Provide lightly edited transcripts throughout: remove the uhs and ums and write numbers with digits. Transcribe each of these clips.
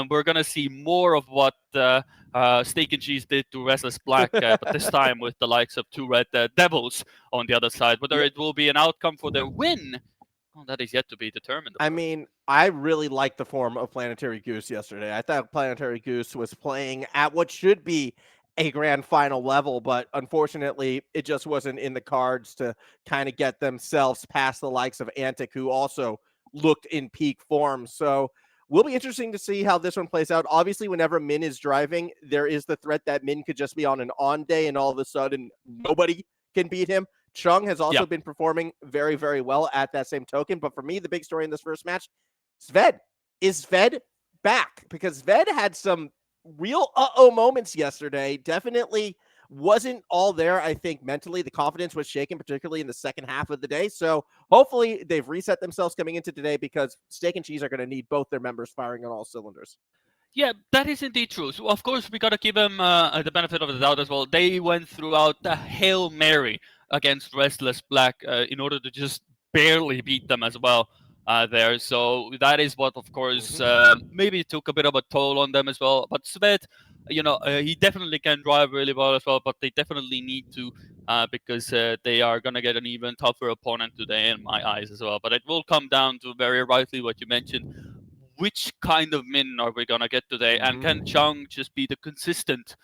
and we're going to see more of what Steak and Cheese did to Restless Black, but this time with the likes of two Red Devils on the other side. Whether it will be an outcome for their win, well, that is yet to be determined. I mean, I really liked the form of Planetary Goose yesterday. I thought Planetary Goose was playing at what should be a grand final level, but unfortunately, it just wasn't in the cards to kind of get themselves past the likes of Antic, who also looked in peak form. So will be interesting to see how this one plays out. Obviously, whenever Min is driving, there is the threat that Min could just be on an on day and all of a sudden nobody can beat him. Chung has also been performing very, very well at that same token. But for me, the big story in this first match, Sved. Is Sved back? Because Sved had some real moments yesterday. Definitely wasn't all there, I think, mentally. The confidence was shaken, particularly in the second half of the day. So hopefully they've reset themselves coming into today, because Steak and Cheese are going to need both their members firing on all cylinders. Yeah, that is indeed true. So, of course, we got to give them the benefit of the doubt as well. They went throughout the Hail Mary against Restless Black in order to just barely beat them as well there. So that is what, of course, maybe took a bit of a toll on them as well. But Sved, he definitely can drive really well as well, but they definitely need to because they are going to get an even tougher opponent today in my eyes as well. But it will come down to very rightly what you mentioned. Which kind of Min are we going to get today? And can Chung just be the consistent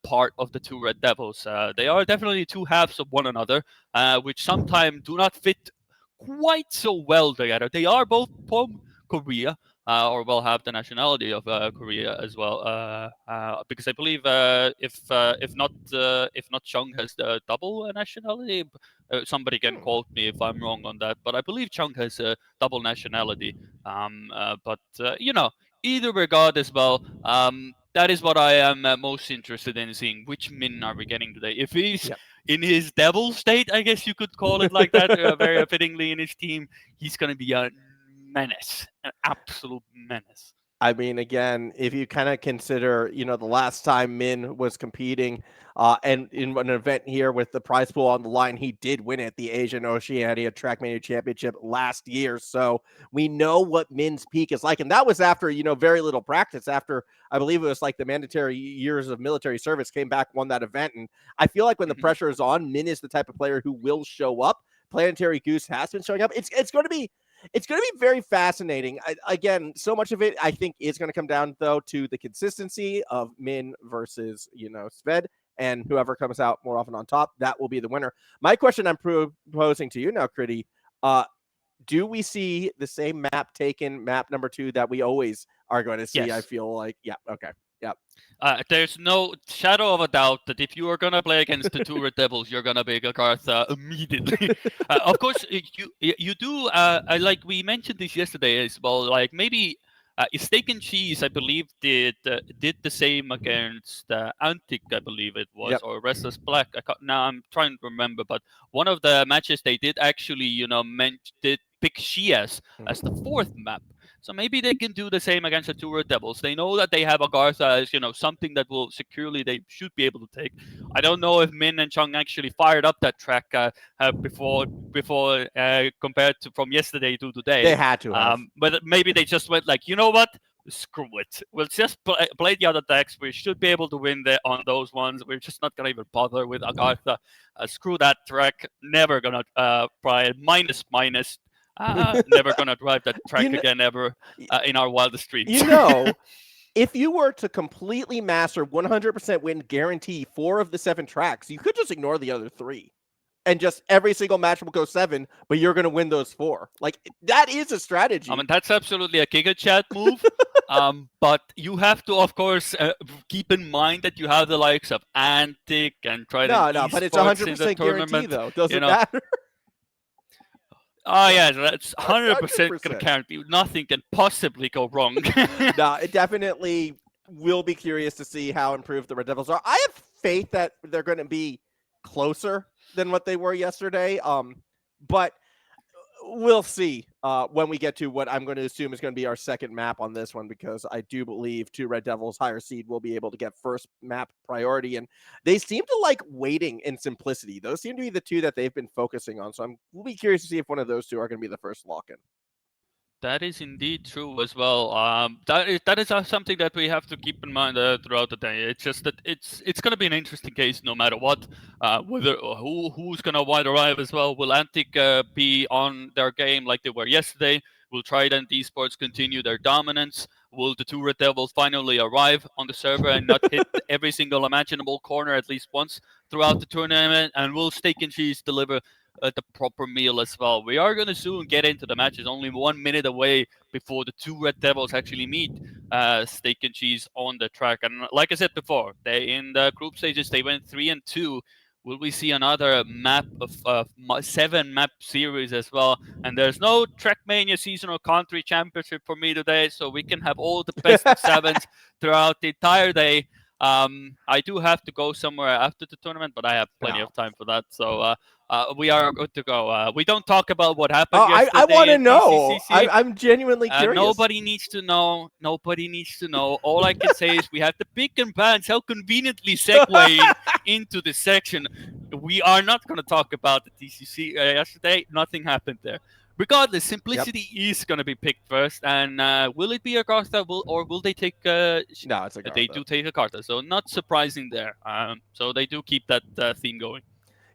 part of the two Red Devils? They are definitely two halves of one another, which sometimes do not fit quite so well together. They are both from Korea, or will have the nationality of Korea as well. Because I believe if not Chung has the double nationality. Somebody can quote me if I'm wrong on that, but I believe Chung has a double nationality. But either regard as well. That is what I am most interested in seeing. Which Min are we getting today? If he's in his devil state, I guess you could call it like that, very fittingly in his team, he's going to be a menace, an absolute menace. I mean, again, if you kind of consider, the last time Min was competing and in an event here with the prize pool on the line, he did win it, the Asian Oceania Trackmania Championship last year. So we know what Min's peak is like. And that was after, very little practice, after I believe it was like the mandatory years of military service, came back, won that event. And I feel like when the pressure is on, Min is the type of player who will show up. Planetary Goose has been showing up. It's going to be very fascinating. Again, so much of it, I think, is going to come down, though, to the consistency of Min versus, Sved, and whoever comes out more often on top, that will be the winner. My question I'm proposing to you now, Kriidy, do we see the same map taken, map number 2, that we always are going to see? Yes. I feel like, okay. There's no shadow of a doubt that if you are gonna play against the two Red Devils, you're gonna pick Agartha immediately. Of course, you do. Like we mentioned this yesterday as well. Like maybe Steak and Cheese, I believe, did the same against Antic, I believe it was, or Restless Black. Now I'm trying to remember, but one of the matches they did actually, did pick Shias as the fourth map. So maybe they can do the same against the two Red Devils. They know that they have Agartha as, something that will securely they should be able to take. I don't know if Min and Chung actually fired up that track before compared to from yesterday to today. They had to have. But maybe they just went like, you know what? Screw it. We'll just play the other decks. We should be able to win on those ones. We're just not going to even bother with Agartha. Screw that track. Never going to try it. Minus. Never gonna drive that track again ever in our wildest dreams. If you were to completely master 100% win guarantee 4 of the 7 tracks, you could just ignore the other 3. And just every single match will go 7, but you're going to win those 4. Like, that is a strategy. I mean, that's absolutely a Giga Chat move. But you have to, of course, keep in mind that you have the likes of Antic and Trident. No, but it's 100% guarantee, though. Doesn't matter. Oh, yeah, that's 100% guarantee. Nothing can possibly go wrong. No, it definitely will be curious to see how improved the Red Devils are. I have faith that they're going to be closer than what they were yesterday. But we'll see when we get to what I'm going to assume is going to be our second map on this one, because I do believe 2 Red Devils higher seed will be able to get first map priority, and they seem to like waiting in simplicity. Those seem to be the 2 that they've been focusing on, so we'll be curious to see if one of those 2 are going to be the first lock-in. That is indeed true as well. That is something that we have to keep in mind throughout the day. It's just that it's going to be an interesting case no matter what. Whether who's going to wide arrive as well. Will Antic be on their game like they were yesterday? Will Trident Esports continue their dominance? Will the two Red Devils finally arrive on the server and not hit every single imaginable corner at least once throughout the tournament? And will Steak and Cheese deliver the proper meal as well? We are going to soon get into the matches, only 1 minute away before the two Red Devils actually meet Steak and Cheese on the track. And like I said before, they in the group stages they went 3-2. Will we see another map of 7 map series as well? And there's no Trackmania seasonal country championship for me today, so we can have all the best of sevens throughout the entire day. I do have to go somewhere after the tournament, but I have plenty No. of time for that. So we are good to go. We don't talk about what Oh, happened I want yesterday to in know. TCCC. I'm genuinely curious. Nobody needs to know. Nobody needs to know. All I can say is we have the pick and pans. How conveniently segueing into this section. We are not going to talk about the TCC yesterday. Nothing happened there. Regardless, Yep. Simplicity is going to be picked first, and will it be Agartha, or will they take? No, it's a They Gartha. do take Agartha, so not surprising there. So they do keep that theme going.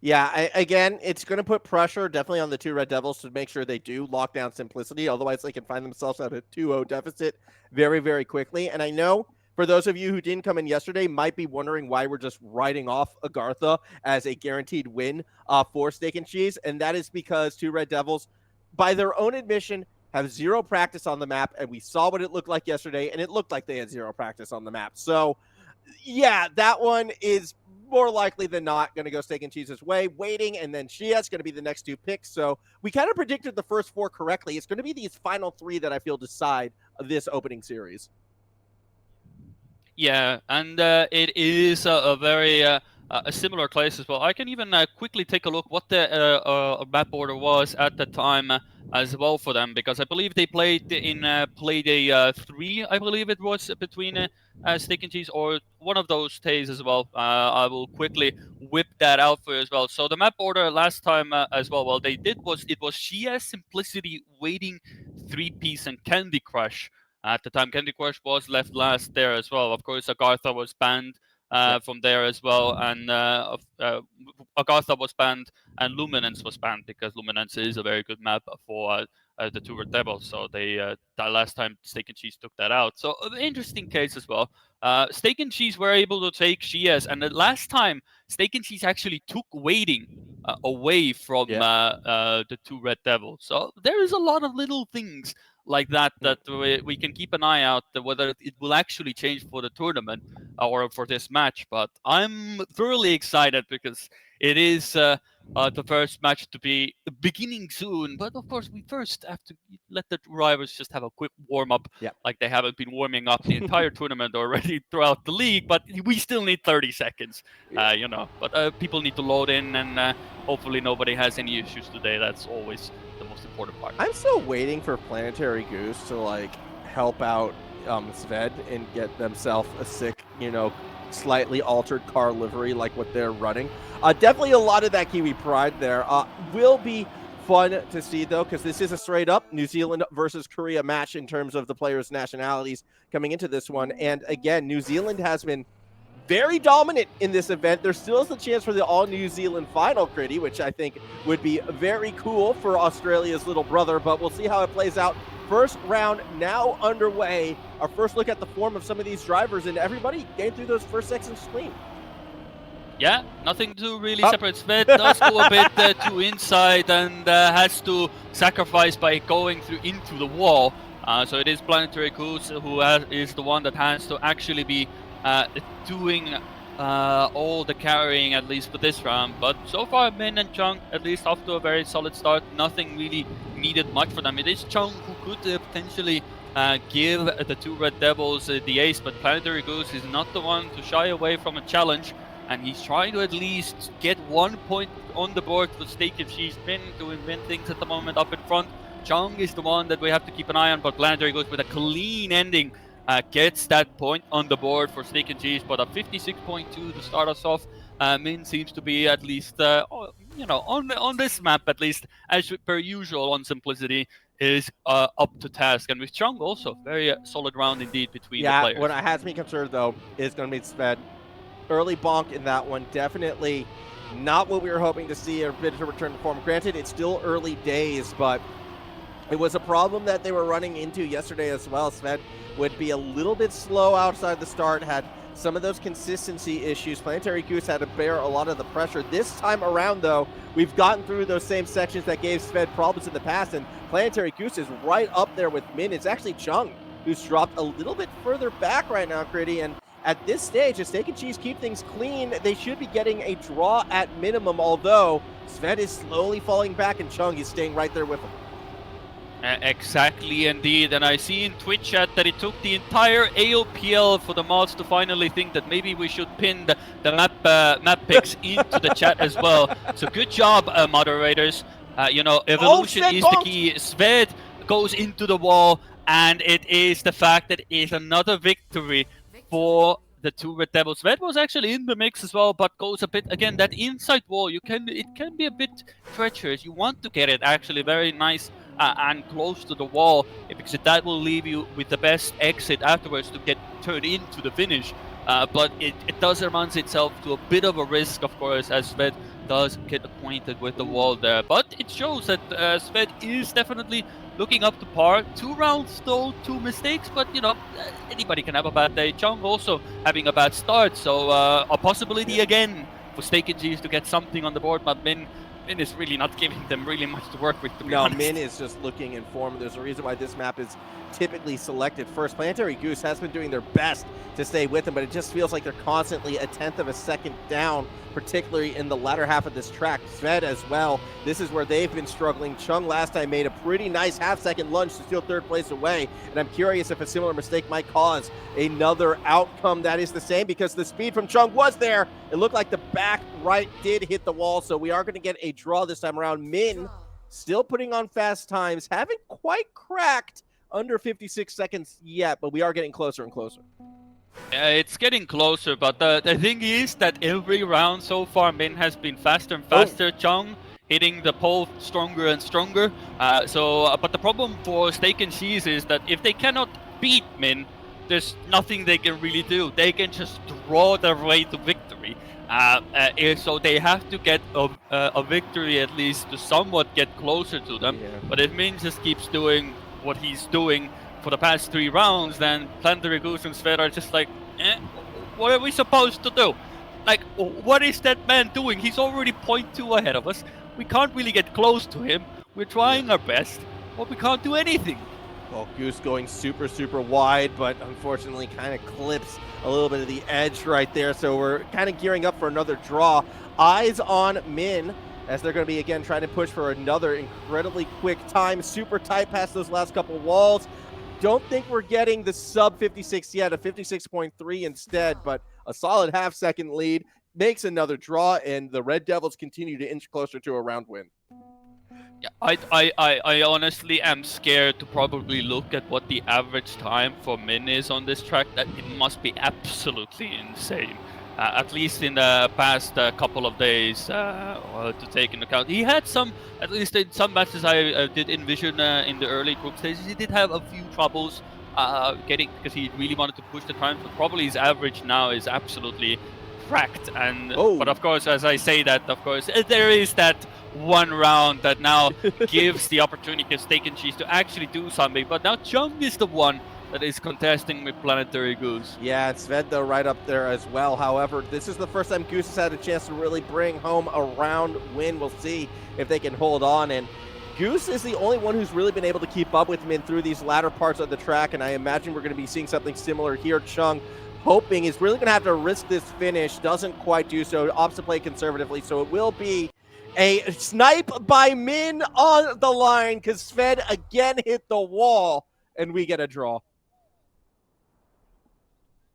Yeah, again, it's going to put pressure definitely on the two Red Devils to make sure they do lock down Simplicity. Otherwise, they can find themselves at a 2-0 deficit very, very quickly. And I know for those of you who didn't come in yesterday might be wondering why we're just writing off Agartha as a guaranteed win for Steak and Cheese. And that is because two Red Devils, by their own admission, have zero practice on the map. And we saw what it looked like yesterday, and it looked like they had zero practice on the map. So, yeah, that one is more likely than not going to go Steak and Cheese's way. Waiting, and then Shia's going to be the next two picks. So we kind of predicted the first four correctly. It's going to be these final three that I feel decide this opening series. Yeah, and it is a very a similar case as well. I can even quickly take a look what the map order was at the time as well for them, because I believe they played in played a 3, I believe it was between Steak and Cheese or one of those days as well. I will quickly whip that out for you as well. So the map order last time as well, well they did was it was Shia, Simplicity, Waiting, 3-piece, and Candy Crush. At the time, Candy Crush was left last there as well. Of course, Agartha was banned from there as well, and Agartha was banned, and Luminance was banned because Luminance is a very good map for the two Red Devils. So they that last time Steak and Cheese took that out. So an interesting case as well. Steak and Cheese were able to take Shias, and the last time Steak and Cheese actually took Waiting away from the two Red Devils. So there is a lot of little things like that we can keep an eye out whether it will actually change for the tournament or for this match. But I'm thoroughly excited because it is the first match to be beginning soon. But of course, we first have to let the drivers just have a quick warm up, Yep. like they haven't been warming up the entire tournament already throughout the league. But we still need 30 seconds, you know. But people need to load in, and hopefully nobody has any issues today. That's always the most important part. I'm still waiting for Planetary Goose to like help out Sved and get themselves a sick, slightly altered car livery like what they're running. Definitely a lot of that Kiwi pride there. Will be fun to see though, because this is a straight up New Zealand versus Korea match in terms of the players' nationalities coming into this one. And again, New Zealand has been very dominant in this event. There still is a chance for the all New Zealand final, Kriidy, which I think would be very cool for Australia's little brother, but we'll see how it plays out. First round now underway. Our first look at the form of some of these drivers, and everybody getting through those first sections clean. Yeah, nothing to really separate. Sved does go a bit too inside and has to sacrifice by going through into the wall. So it is Planetary Goose who is the one that has to actually be doing all the carrying, at least for this round. But so far, Min and Chung at least off to a very solid start. Nothing really needed much for them. It is Chung who could potentially give the two Red Devils the ace, but Planetary Goose is not the one to shy away from a challenge. And he's trying to at least get 1 point on the board for Steak if she's been doing Min things at the moment up in front. Chung is the one that we have to keep an eye on, but Planetary Goose with a clean ending gets that point on the board for Steak and Cheese, but a 56.2 to start us off. Min seems to be at least, on this map at least, as per usual on Simplicity, is up to task. And with Chung also, very solid round indeed between the players. What has me concerned, though, is going to be Sved. Early bonk in that one. Definitely not what we were hoping to see, a bit of a return to form. Granted, it's still early days, but it was a problem that they were running into yesterday as well. Sved would be a little bit slow outside the start, had some of those consistency issues. Planetary Goose had to bear a lot of the pressure. This time around, though, we've gotten through those same sections that gave Sved problems in the past, and Planetary Goose is right up there with Min. It's actually Chung who's dropped a little bit further back right now, Kriidy, and at this stage, if Steak and Cheese keep things clean, they should be getting a draw at minimum, although Sved is slowly falling back and Chung is staying right there with him. Exactly, indeed. And I see in Twitch chat that it took the entire AOPL for the mods to finally think that maybe we should pin the map picks into the chat as well. So good job, moderators. Evolution is the key. Sved goes into the wall, and it is the fact that it is another victory for the two Red Devils. Sved was actually in the mix as well, but goes a bit, again, that inside wall, it can be a bit treacherous. You want to get it actually very nice and close to the wall, because that will leave you with the best exit afterwards to get turned into the finish. But it does run itself to a bit of a risk, of course, as Sved does get acquainted with the wall there. But it shows that Sved is definitely looking up to par. 2 rounds though, 2 mistakes, but anybody can have a bad day. Chung also having a bad start, so a possibility again for Steak and Cheese to get something on the board, but Min is really not giving them really much to work with, to be honest. Min is just looking in form. There's a reason why this map is typically selected first. Planetary Goose has been doing their best to stay with him, but it just feels like they're constantly a tenth of a second down, particularly in the latter half of this track. Sved as well. This is where they've been struggling. Chung last time made a pretty nice half-second lunge to steal third place away, and I'm curious if a similar mistake might cause another outcome that is the same, because the speed from Chung was there. It looked like the back right did hit the wall, so we are going to get a draw this time around. Min still putting on fast times, haven't quite cracked under 56 seconds yet, but we are getting closer and closer. It's getting closer, but the thing is that every round so far, Min has been faster and faster. Chung hitting the pole stronger and stronger. But the problem for Steak and Cheese is that if they cannot beat Min, there's nothing they can really do. They can just draw their way to victory. So they have to get a victory at least to somewhat get closer to them. Yeah. But if Min just keeps doing what he's doing for the past 3 rounds, then Planetary Goose and Sved are just like, what are we supposed to do? Like, what is that man doing? He's already 0.2 ahead of us. We can't really get close to him. We're trying our best, but we can't do anything. Well, Goose going super, super wide, but unfortunately kind of clips a little bit of the edge right there. So we're kind of gearing up for another draw. Eyes on Min, as they're going to be, again, trying to push for another incredibly quick time. Super tight past those last couple walls. Don't think we're getting the sub 56 yet, a 56.3 instead, but a solid half-second lead makes another draw, and the Red Devils continue to inch closer to a round win. Yeah, I honestly am scared to probably look at what the average time for Min is on this track. That it must be absolutely insane. At least in the past couple of days to take into account. He had some, at least in some matches I did envision in the early group stages, he did have a few troubles because he really wanted to push the time. But probably his average now is absolutely cracked. But of course, as I say that, of course, there is that one round that now gives the opportunity to Steak and Cheese to actually do something. But now Chung is the one that is contesting with Planetary Goose. Yeah, it's Sved, though, right up there as well. However, this is the first time Goose has had a chance to really bring home a round win. We'll see if they can hold on. And Goose is the only one who's really been able to keep up with Min through these latter parts of the track, and I imagine we're going to be seeing something similar here. Chung, hoping, is really going to have to risk this finish. Doesn't quite do so. Opts to play conservatively, so it will be a snipe by Min on the line, because Sved again hit the wall, and we get a draw.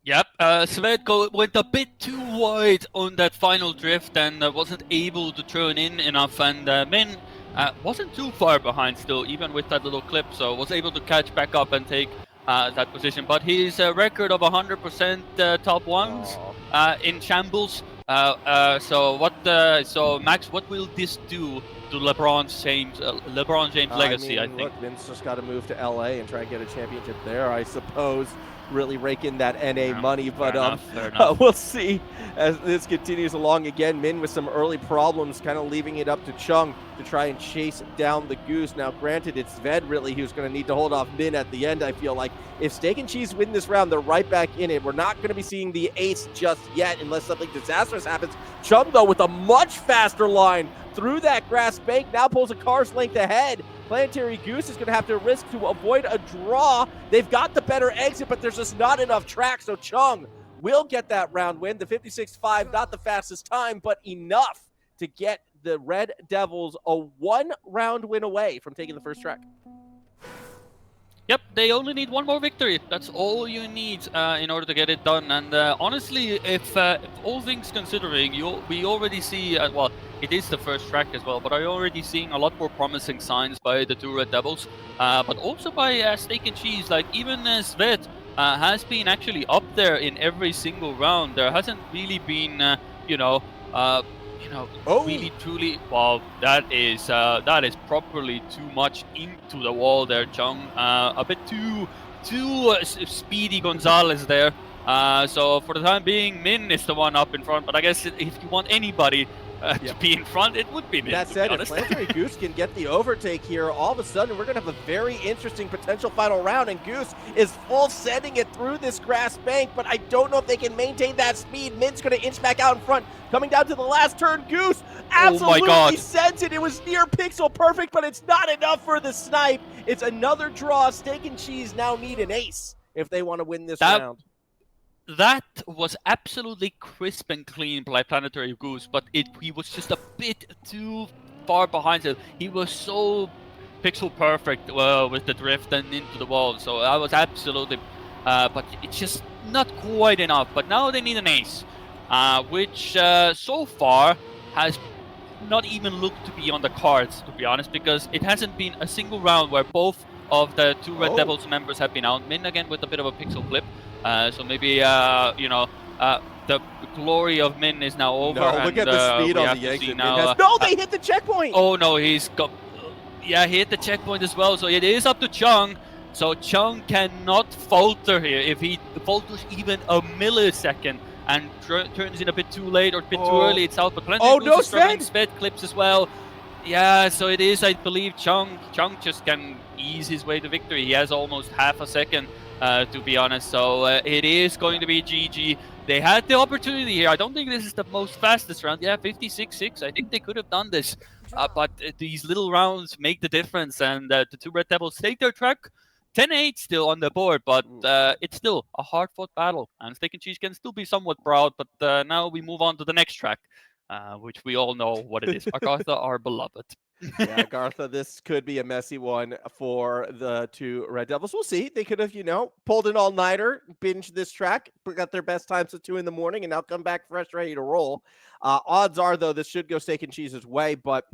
Yep, Sved went a bit too wide on that final drift and wasn't able to turn in enough, and Min wasn't too far behind still, even with that little clip, so was able to catch back up and take that position. But his record of 100% top ones in shambles. So Max, what will this do LeBron James legacy, I think. Look, Min's just got to move to LA and try and get a championship there, I suppose. Really rake in that NA money, but fair enough. we'll see as this continues along. Again, Min with some early problems, kind of leaving it up to Chung to try and chase down the Goose. Now, granted, it's Sved really who's going to need to hold off Min at the end, I feel like. If Steak and Cheese win this round, they're right back in it. We're not going to be seeing the ace just yet unless something disastrous happens. Chung, though, with a much faster line through that grass bank, now pulls a car's length ahead. Planetary Goose is going to have to risk to avoid a draw. They've got the better exit, but there's just not enough track, so Chung will get that round win. The 56.5, not the fastest time, but enough to get the Red Devils a one-round win away from taking the first track. Yep, they only need one more victory. That's all you need in order to get it done. And honestly, if all things considering, we already see, well, it is the first track as well, but I'm already seeing a lot more promising signs by the two Red Devils, but also by Steak and Cheese. Like, even Sved has been actually up there in every single round. There hasn't really been, really truly. Well, that is properly too much into the wall there, Chung. A bit too speedy Gonzalez there. So for the time being, Min is the one up in front. But I guess if you want anybody to be in front, it would be Min. That said, if Planetary Goose can get the overtake here, all of a sudden we're going to have a very interesting potential final round, and Goose is full sending it through this grass bank, but I don't know if they can maintain that speed. Min's going to inch back out in front. Coming down to the last turn, Goose absolutely sends it. It was near pixel perfect, but it's not enough for the snipe. It's another draw. Steak and Cheese now need an ace if they want to win this round. That was absolutely crisp and clean by Planetary Goose, but he was just a bit too far behind it. He was so pixel perfect with the drift and into the wall, so that was absolutely, but it's just not quite enough. But now they need an ace, which so far has not even looked to be on the cards, to be honest, because it hasn't been a single round where both of the two Red Devils members have been out. Min again with a bit of a pixel flip. So maybe, the glory of Min is now over. No, look at the speed on the exit. Now, they hit the checkpoint! Oh, no, he's got... Yeah, he hit the checkpoint as well. So it is up to Chung. So Chung cannot falter here. If he falters even a millisecond and turns in a bit too late or a bit too early, it's out. But plenty of Sved clips as well. Yeah, so it is, I believe, Chung just can ease his way to victory. He has almost half a second. To be honest, so it is going to be GG. They had the opportunity here. I don't think this is the most fastest round. Yeah, 56.6. I think they could have done this, but these little rounds make the difference, and the two Red Devils take their track. 10-8 still on the board, but it's still a hard-fought battle, and Steak and Cheese can still be somewhat proud. But now we move on to the next track, which we all know what it is. Agartha, our beloved. Yeah, Agartha, this could be a messy one for the two Red Devils. We'll see. They could have, pulled an all-nighter, binged this track, got their best times at 2 in the morning, and now come back fresh, ready to roll. Odds are, though, this should go Steak and Cheese's way, but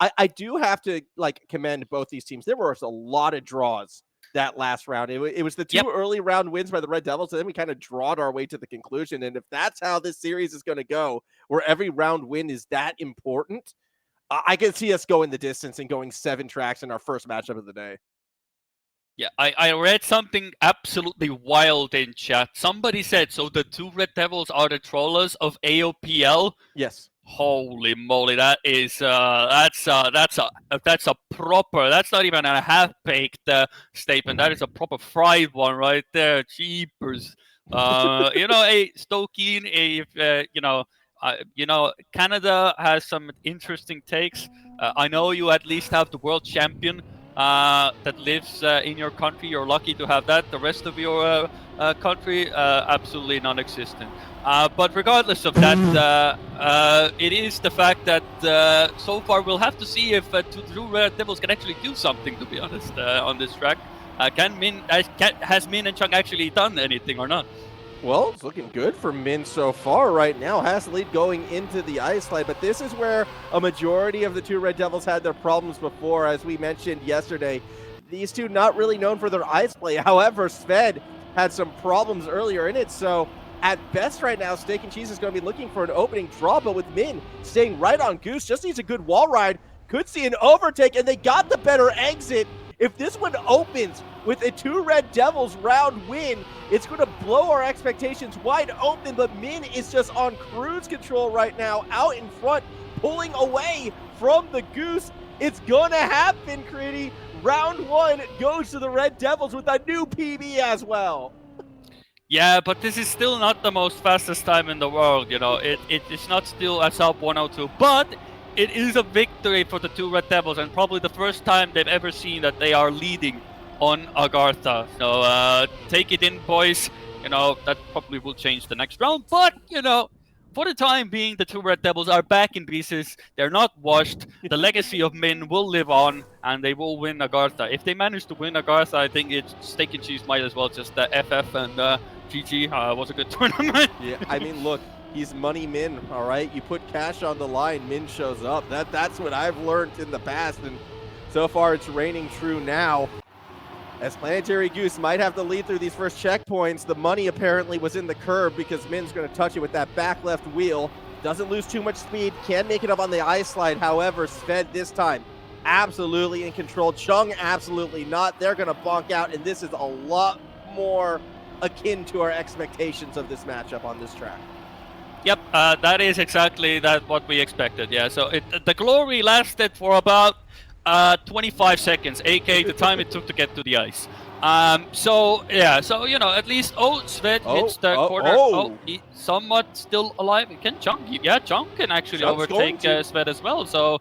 I do have to, commend both these teams. There was a lot of draws that last round. It was the two early round wins by the Red Devils, and then we kind of drawed our way to the conclusion, and if that's how this series is going to go, where every round win is that important, I can see us going the distance and going 7 tracks in our first matchup of the day. Yeah, I read something absolutely wild in chat. Somebody said, so the two Red Devils are the trollers of AOPL? Yes. Holy moly, that is that's a proper, that's not even a half-baked statement. That is a proper fried one right there. Jeepers. Hey, Stokeen, Canada has some interesting takes. I know you at least have the world champion that lives in your country. You're lucky to have that. The rest of your country, absolutely non-existent. But regardless of that, it is the fact that so far we'll have to see if two Red Devils can actually do something, to be honest, on this track. Has Min and Chung actually done anything or not? Well, it's looking good for Min so far right now. Has the lead going into the ice slide, but this is where a majority of the two Red Devils had their problems before. As we mentioned yesterday, these two not really known for their ice play. However, Sved had some problems earlier in it, so at best right now, Steak and Cheese is going to be looking for an opening draw, but with Min staying right on Goose, just needs a good wall ride. could see an overtake, and they got the better exit. If this one opens with a 2 Red Devils round win, it's going to blow our expectations wide open, but Min is just on cruise control right now, out in front, pulling away from the Goose. It's going to happen, Kriidy. Round 1 goes to the Red Devils with a new PB as well. Yeah, but this is still not the most fastest time in the world, you know. It's not still a sub 102, but it is a victory for the 2 Red Devils, and probably the first time they've ever seen that they are leading on Agartha. So take it in, boys. You know, that probably will change the next round, but, you know, for the time being, the 2 Red Devils are back in pieces. They're not washed. The legacy of Min will live on, and they will win Agartha. If they manage to win Agartha, I think it's Steak and Cheese might as well just FF and GG. Was a good tournament. Yeah, I mean, look, he's money Min, all right? You put cash on the line, Min shows up. That's what I've learned in the past, and so far it's reigning true now. As Planetary Goose might have to lead through these first checkpoints, the money apparently was in the curb because Min's going to touch it with that back left wheel. Doesn't lose too much speed, can make it up on the ice slide. However, Sved this time absolutely in control. Chung absolutely not. They're going to bonk out, and this is a lot more akin to our expectations of this matchup on this track. Yep, that is exactly what we expected. Yeah, so the glory lasted for about 25 seconds, aka the time it took to get to the ice. So yeah, so you know, at least Sved hits the corner. He's somewhat still alive. Can Chung? Yeah, Chung can actually overtake Sved as well. So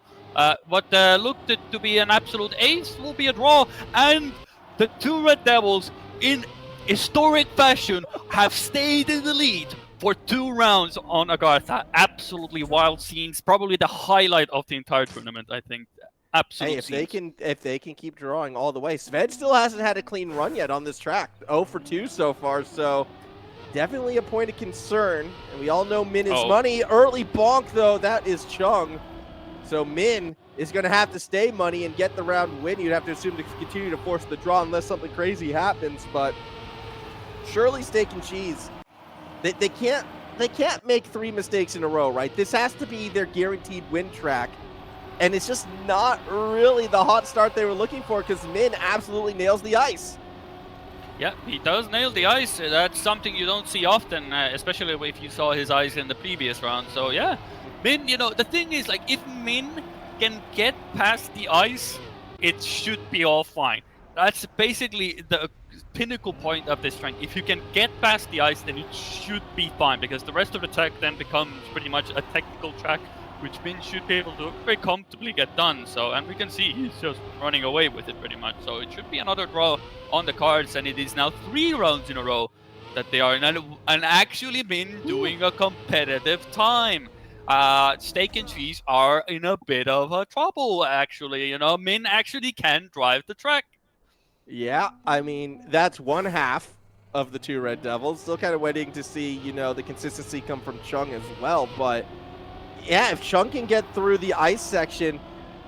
what looked to be an absolute ace will be a draw, and the 2 Red Devils in historic fashion have stayed in the lead for 2 rounds on Agartha. Absolutely wild scenes. Probably the highlight of the entire tournament, I think. Absolutely. Hey, if they can keep drawing all the way. Sved still hasn't had a clean run yet on this track. 0 for 2 so far, so definitely a point of concern. And we all know Min is money. Early bonk, though, that is Chung. So Min is going to have to stay money and get the round win. You'd have to assume to continue to force the draw unless something crazy happens, but surely Steak and Cheese. They can't make 3 mistakes in a row, right? This has to be their guaranteed win track. And it's just not really the hot start they were looking for because Min absolutely nails the ice. Yeah, he does nail the ice. That's something you don't see often, especially if you saw his eyes in the previous round. So yeah, Min, you know, the thing is, like, if Min can get past the ice, it should be all fine. That's basically the pinnacle point of this track. If you can get past the ice, then it should be fine because the rest of the track then becomes pretty much a technical track, which Min should be able to very comfortably get done. So, and we can see he's just running away with it pretty much. So it should be another draw on the cards, and it is now 3 rounds in a row that they are in, and actually Min doing a competitive time. Steak and Cheese are in a bit of a trouble, actually. You know, Min actually can drive the track. Yeah, I mean, that's one half of the 2 Red Devils. Still kind of waiting to see, you know, the consistency come from Chung as well, but yeah, if Chung can get through the ice section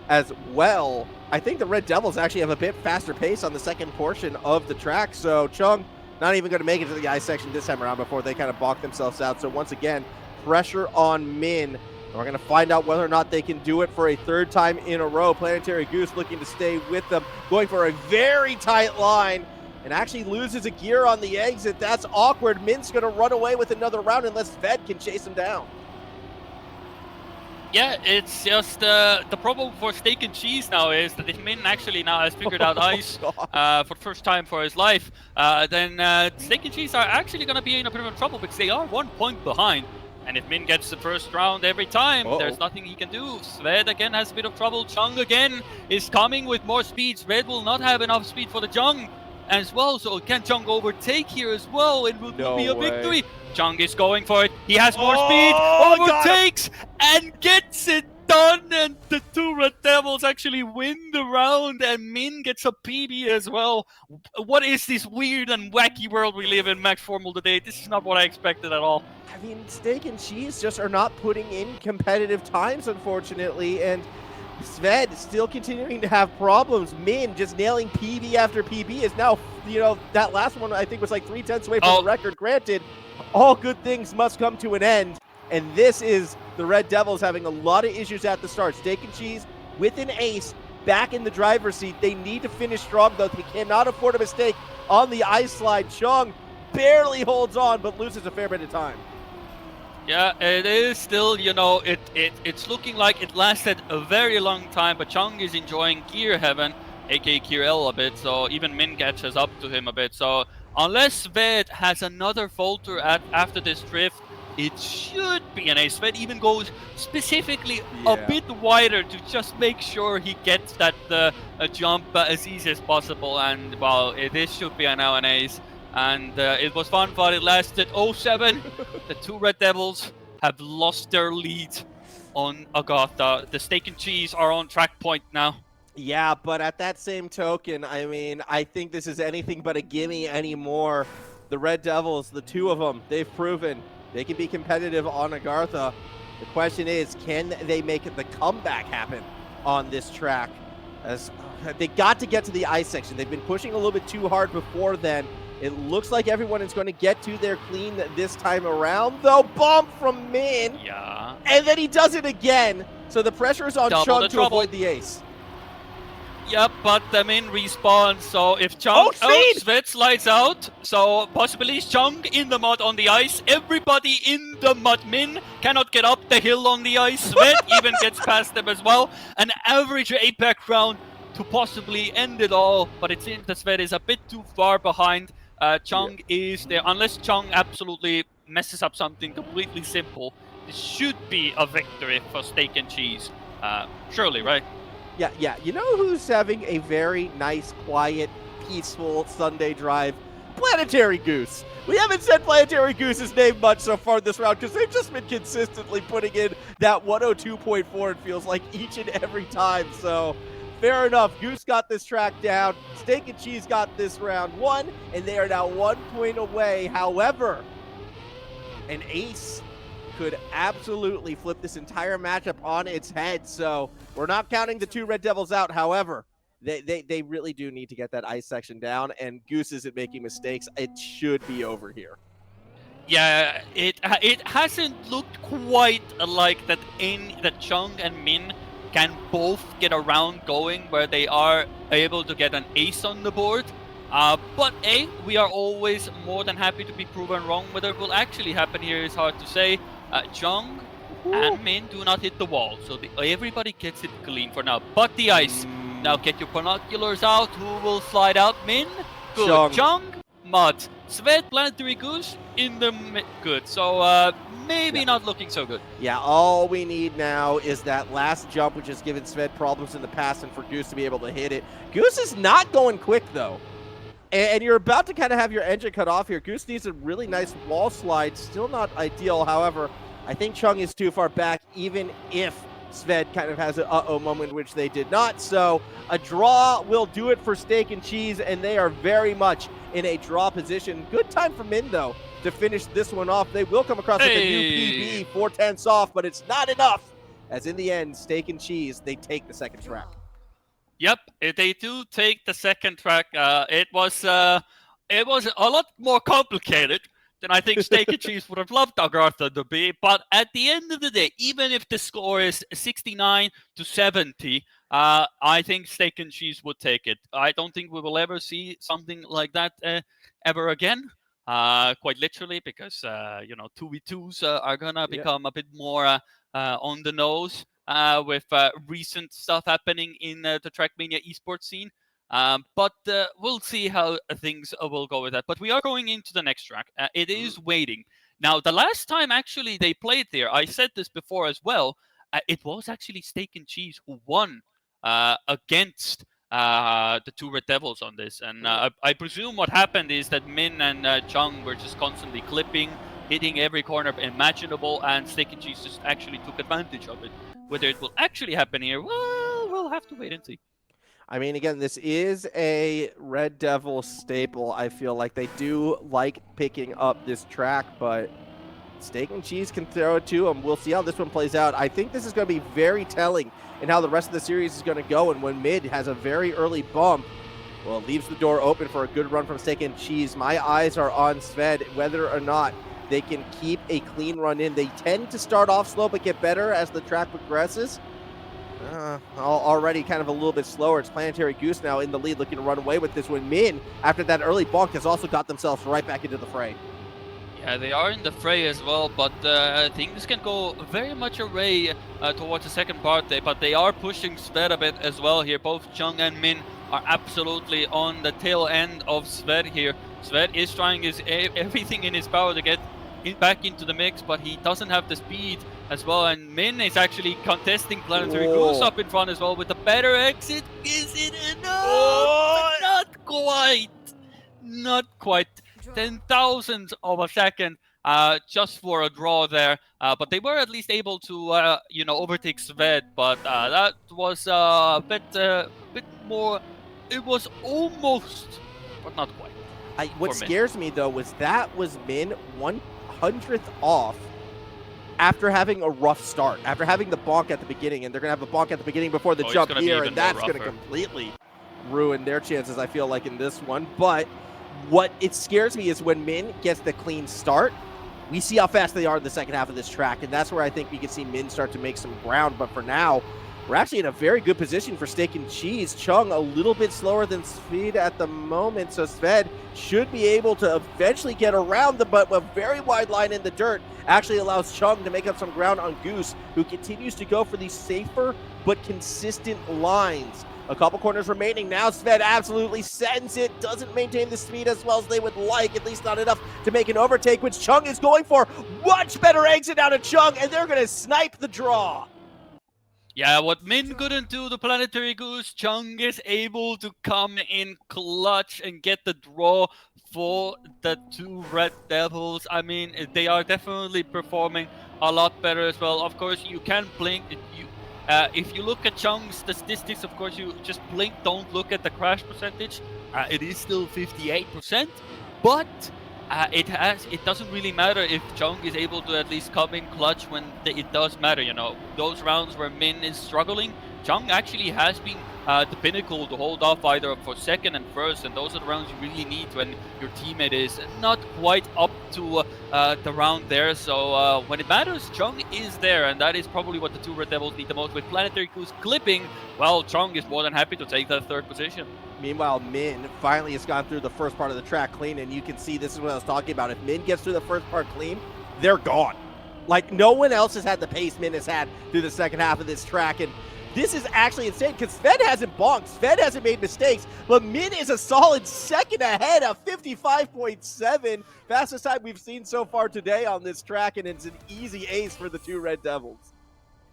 as well, I think the Red Devils actually have a bit faster pace on the second portion of the track. So Chung not even going to make it to the ice section this time around before they kind of balk themselves out. So once again, pressure on Min. And we're going to find out whether or not they can do it for a 3rd time in a row. Planetary Goose looking to stay with them, going for a very tight line, and actually loses a gear on the exit. That's awkward. Min's going to run away with another round unless Sved can chase him down. Yeah, it's just the problem for Steak and Cheese now is that if Min actually now has figured out ice for the first time for his life, then Steak and Cheese are actually going to be in a bit of trouble because they are 1 point behind. And if Min gets the first round every time, there's nothing he can do. Sved again has a bit of trouble. Chung again is coming with more speed. Sved will not have enough speed for the Chung as well. So can Chung overtake here as well? It will be a victory. Chung is going for it. He has more speed, overtakes, and gets it done. And the 2 Red Devils actually win the round, and Min gets a PB as well. What is this weird and wacky world we live in, Max Formal today? This is not what I expected at all. I mean, Steak and Cheese just are not putting in competitive times, unfortunately, and Sved still continuing to have problems. Min just nailing PB after PB is now, you know, that last one I think was like 3/10 away from the record. Granted, all good things must come to an end, and this is the Red Devils having a lot of issues at the start. Steak and Cheese with an ace back in the driver's seat. They need to finish strong, though. They cannot afford a mistake on the ice slide. Chung barely holds on, but loses a fair bit of time. Yeah, it is still, it's looking like it lasted a very long time, but Chung is enjoying gear heaven, aka gear L a bit, so even Min catches up to him a bit. So unless Sved has another falter after this drift, it should be an ace. Sved even goes specifically a bit wider to just make sure he gets that jump as easy as possible, and well, this should be now an ace. And it was fun, but it lasted 07. The two Red Devils have lost their lead on Agatha. The steak and cheese are on track point now. Yeah, but at that same token, I mean, I think this is anything but a gimme anymore. The Red Devils, the two of them, they've proven they can be competitive on Agartha. The question is, can they make the comeback happen on this track? As they got to get to the ice section. They've been pushing a little bit too hard before then. It looks like everyone is going to get to their clean this time around, though. Bump from Min. Yeah. And then he does it again. So the pressure is on Chung to avoid the ace. Yep, but the Min respawns, so if Chung... Oh, Sved slides out, so possibly Chung in the mud on the ice. Everybody in the mud. Min cannot get up the hill on the ice. Sved even gets past them as well. An average APAC round to possibly end it all, but it seems that Sved is a bit too far behind. Chung is there. Unless Chung absolutely messes up something completely simple, this should be a victory for steak and cheese. Surely, right? Yeah. You know who's having a very nice, quiet, peaceful Sunday drive? Planetary Goose. We haven't said Planetary Goose's name much so far this round because they've just been consistently putting in that 102.4, it feels like, each and every time. So fair enough. Goose got this track down. Steak and Cheese got this round one, and they are now 1 point away. However, an ace could absolutely flip this entire matchup on its head. So we're not counting the two Red Devils out. However, they really do need to get that ice section down, and Goose isn't making mistakes. It should be over here. Yeah, it hasn't looked quite like that that Chung and Min can both get a round going where they are able to get an ace on the board. But we are always more than happy to be proven wrong. Whether it will actually happen here is hard to say. Chung and Min do not hit the wall, so everybody gets it clean for now. But the ice. Now get your binoculars out. Who will slide out? Min? Good. Chung? Mud. Sved, Planetary Goose? In the good. So maybe not looking so good. Yeah, all we need now is that last jump, which has given Sved problems in the past, and for Goose to be able to hit it. Goose is not going quick, though. And you're about to kind of have your engine cut off here. Goose needs a really nice wall slide. Still not ideal. However, I think Chung is too far back, even if Sved kind of has an uh-oh moment, which they did not. So a draw will do it for Steak and Cheese, and they are very much in a draw position. Good time for Min, though, to finish this one off. They will come across with a new PB, 4/10 off, but it's not enough. As in the end, Steak and Cheese, they take the second track. Yep, they do take the second track. It was a lot more complicated than I think Steak and Cheese would have loved Agartha to be. But at the end of the day, even if the score is 69-70, I think Steak and Cheese would take it. I don't think we will ever see something like that ever again. Quite literally, because 2v2s are gonna become a bit more on the nose. With recent stuff happening in the Trackmania esports scene. But we'll see how things will go with that. But we are going into the next track. It is waiting. Now, the last time actually they played there, I said this before as well, it was actually Steak and Cheese who won against the two Red Devils on this. And I presume what happened is that Min and Chung were just constantly clipping, hitting every corner imaginable, and Steak and Cheese just actually took advantage of it. Whether it will actually happen here, well, we'll have to wait and see. I mean, again, this is a Red Devil staple. I feel like they do like picking up this track, but Steak and Cheese can throw it to them. We'll see how this one plays out. I think this is going to be very telling in how the rest of the series is going to go. And when Mid has a very early bump, well, it leaves the door open for a good run from Steak and Cheese. My eyes are on Sved, whether or not they can keep a clean run in. They tend to start off slow but get better as the track progresses. Already kind of a little bit slower. It's Planetary Goose now in the lead, looking to run away with this one. Min, after that early bonk, has also got themselves right back into the fray. Yeah, they are in the fray as well, but things can go very much away towards the second part, but they are pushing Sved a bit as well here. Both Chung and Min are absolutely on the tail end of Sved here. Sved is trying everything in his power to get back into the mix, but he doesn't have the speed as well, and Min is actually contesting Planetary Goose up in front as well with a better exit. Is it enough? Oh! Not quite. Not quite. 10,000 of a second just for a draw there, but they were at least able to overtake Sved, but that was a bit more. It was almost, but not quite. What scares me though was Min 100th off after having a rough start, after having the bonk at the beginning, and they're gonna have a bonk at the beginning before the jump here, and that's gonna completely ruin their chances, I feel like, in this one. But what it scares me is when Min gets the clean start, we see how fast they are in the second half of this track, and that's where I think we can see Min start to make some ground. But for now, we're actually in a very good position for Steak and Cheese. Chung a little bit slower than Sved at the moment, so Sved should be able to eventually get around them, but a very wide line in the dirt actually allows Chung to make up some ground on Goose, who continues to go for these safer but consistent lines. A couple corners remaining now. Sved absolutely sends it. Doesn't maintain the speed as well as they would like. At least not enough to make an overtake, which Chung is going for. Much better exit out of Chung, and they're going to snipe the draw. Yeah, what Min couldn't do, the Planetary Goose, Chung is able to come in clutch and get the draw for the two Red Devils. I mean, they are definitely performing a lot better as well. Of course, you can blink. If you look at Chung's statistics, of course, you just blink, don't look at the crash percentage. It is still 58%, but it doesn't really matter if Chung is able to at least come in clutch when it does matter. You know, those rounds where Min is struggling, Chung actually has been the pinnacle to hold off either for second and first, and those are the rounds you really need when your teammate is not quite up to the round there. So when it matters, Chung is there, and that is probably what the two Red Devils need the most. With Planetary Goose clipping, well, Chung is more than happy to take that third position. Meanwhile, Min finally has gone through the first part of the track clean, and you can see this is what I was talking about. If Min gets through the first part clean, they're gone. Like, no one else has had the pace Min has had through the second half of this track, and this is actually insane because Sved hasn't bonked, Sved hasn't made mistakes, but Min is a solid second ahead of 55.7. Fastest time we've seen so far today on this track, and it's an easy ace for the two Red Devils.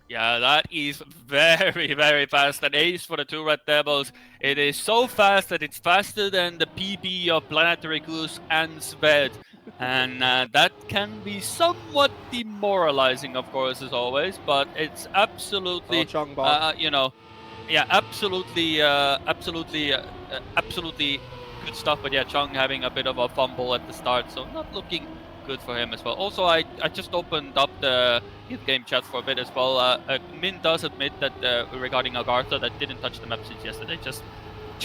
Yeah, that is very, very fast. An ace for the two Red Devils. It is so fast that it's faster than the PB of Planetary Goose and Sved. And that can be somewhat demoralizing, of course, as always. But it's absolutely, absolutely good stuff. But yeah, Chung having a bit of a fumble at the start, so not looking good for him as well. Also, I just opened up the in-game chat for a bit as well. Min does admit that regarding Agartha, that didn't touch the map since yesterday. Just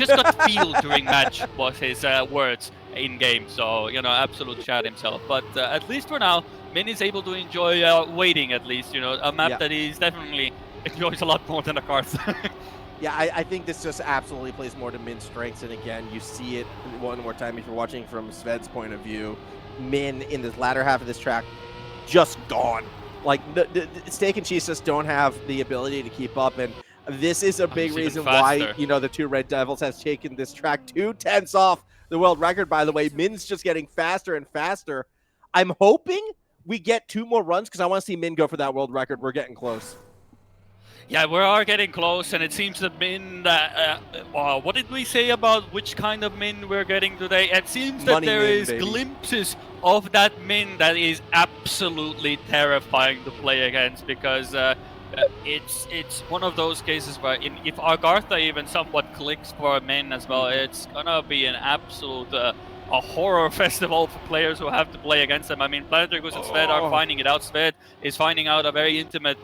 got feel during match was his words in-game. So, you know, absolute chat himself. But at least for now, Min is able to enjoy waiting, at least, you know, a map that he definitely enjoys a lot more than Agartha. Yeah, I think this just absolutely plays more to Min's strengths. And again, you see it one more time if you're watching from Sved's point of view. Min in this latter half of this track just gone. Like the Steak and Cheese just don't have the ability to keep up, and this is a big reason why, you know, the two Red Devils has taken this track 2/10 off the world record. By the way, Min's just getting faster and faster. I'm hoping we get 2 more runs because I want to see Min go for that world record. We're getting close. Yeah, we are getting close, and it seems that Min, what did we say about which kind of Min we're getting today? It seems that there is glimpses of that Min that is absolutely terrifying to play against, because it's one of those cases where if Agartha even somewhat clicks for Min as well, it's gonna be an absolute a horror festival for players who have to play against them. I mean, Planetary Goose and Sved are finding it out. Sved is finding out a very intimate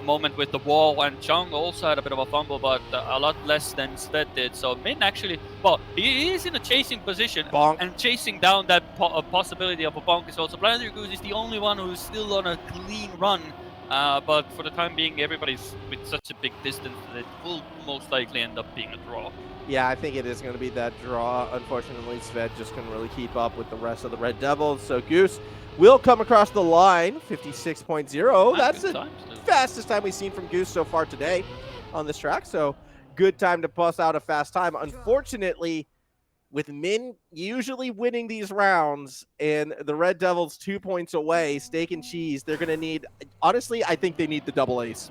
moment with the wall, and Chung also had a bit of a fumble, but a lot less than Sved did. So Min actually, well, he is in a chasing position and chasing down that possibility of a bonk as well. So Planetary Goose is the only one who's still on a clean run But for the time being, everybody's with such a big distance that it will most likely end up being a draw. Yeah, I think it is going to be that draw. Unfortunately, Sved just couldn't really keep up with the rest of the Red Devils. So Goose will come across the line, 56.0. Ah, That's good the time still. fastest time we've seen from Goose so far today on this track. So good time to bust out a fast time. Unfortunately, with Min usually winning these rounds and the Red Devils 2 points away, steak and cheese, they're going to need, honestly, I think they need the double ace.